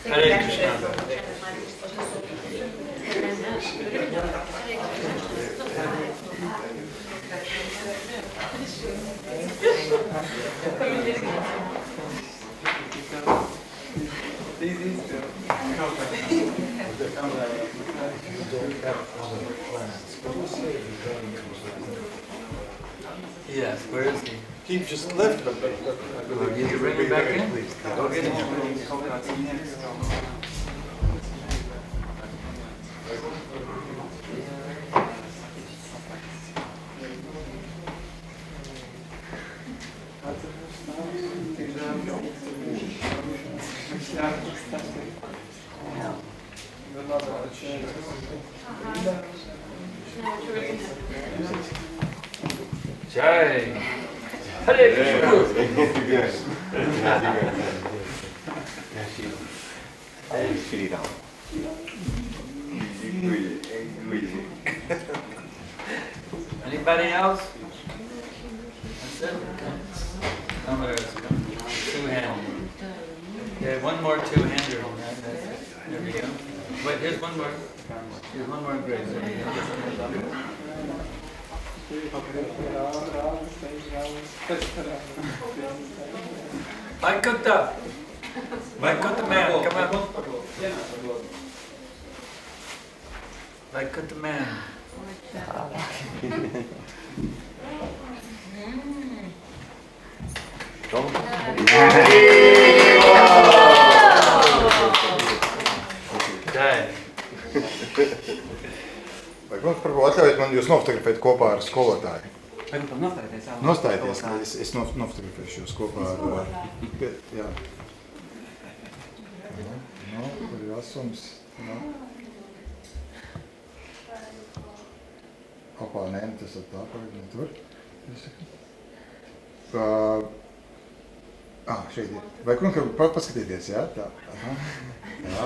S1: Hare Krishna. Yes, where is he?
S3: He just left, but
S1: Did you bring him back in? Go get him. Jai. Hare Krishna. Anybody else? That's it. Two-handed. Okay, one more two-hander. There we go. Wait, here's one more. Here's one more grace. There we go. Vaikuntha! Vaikuntha man, come on. Vaikuntha man. Jai.
S3: Vai kungs, varbūt atļaujiet man jūs nofotografēt kopā ar skolotāju? Nostājieties, es nofotografēšu jūs kopā ar... Jā. Kur ir asums? Opā, nē, tas ir tā, pagaidām tur. Šeit ir. Vai kungs, paskatieties, jā? Tā. Jā.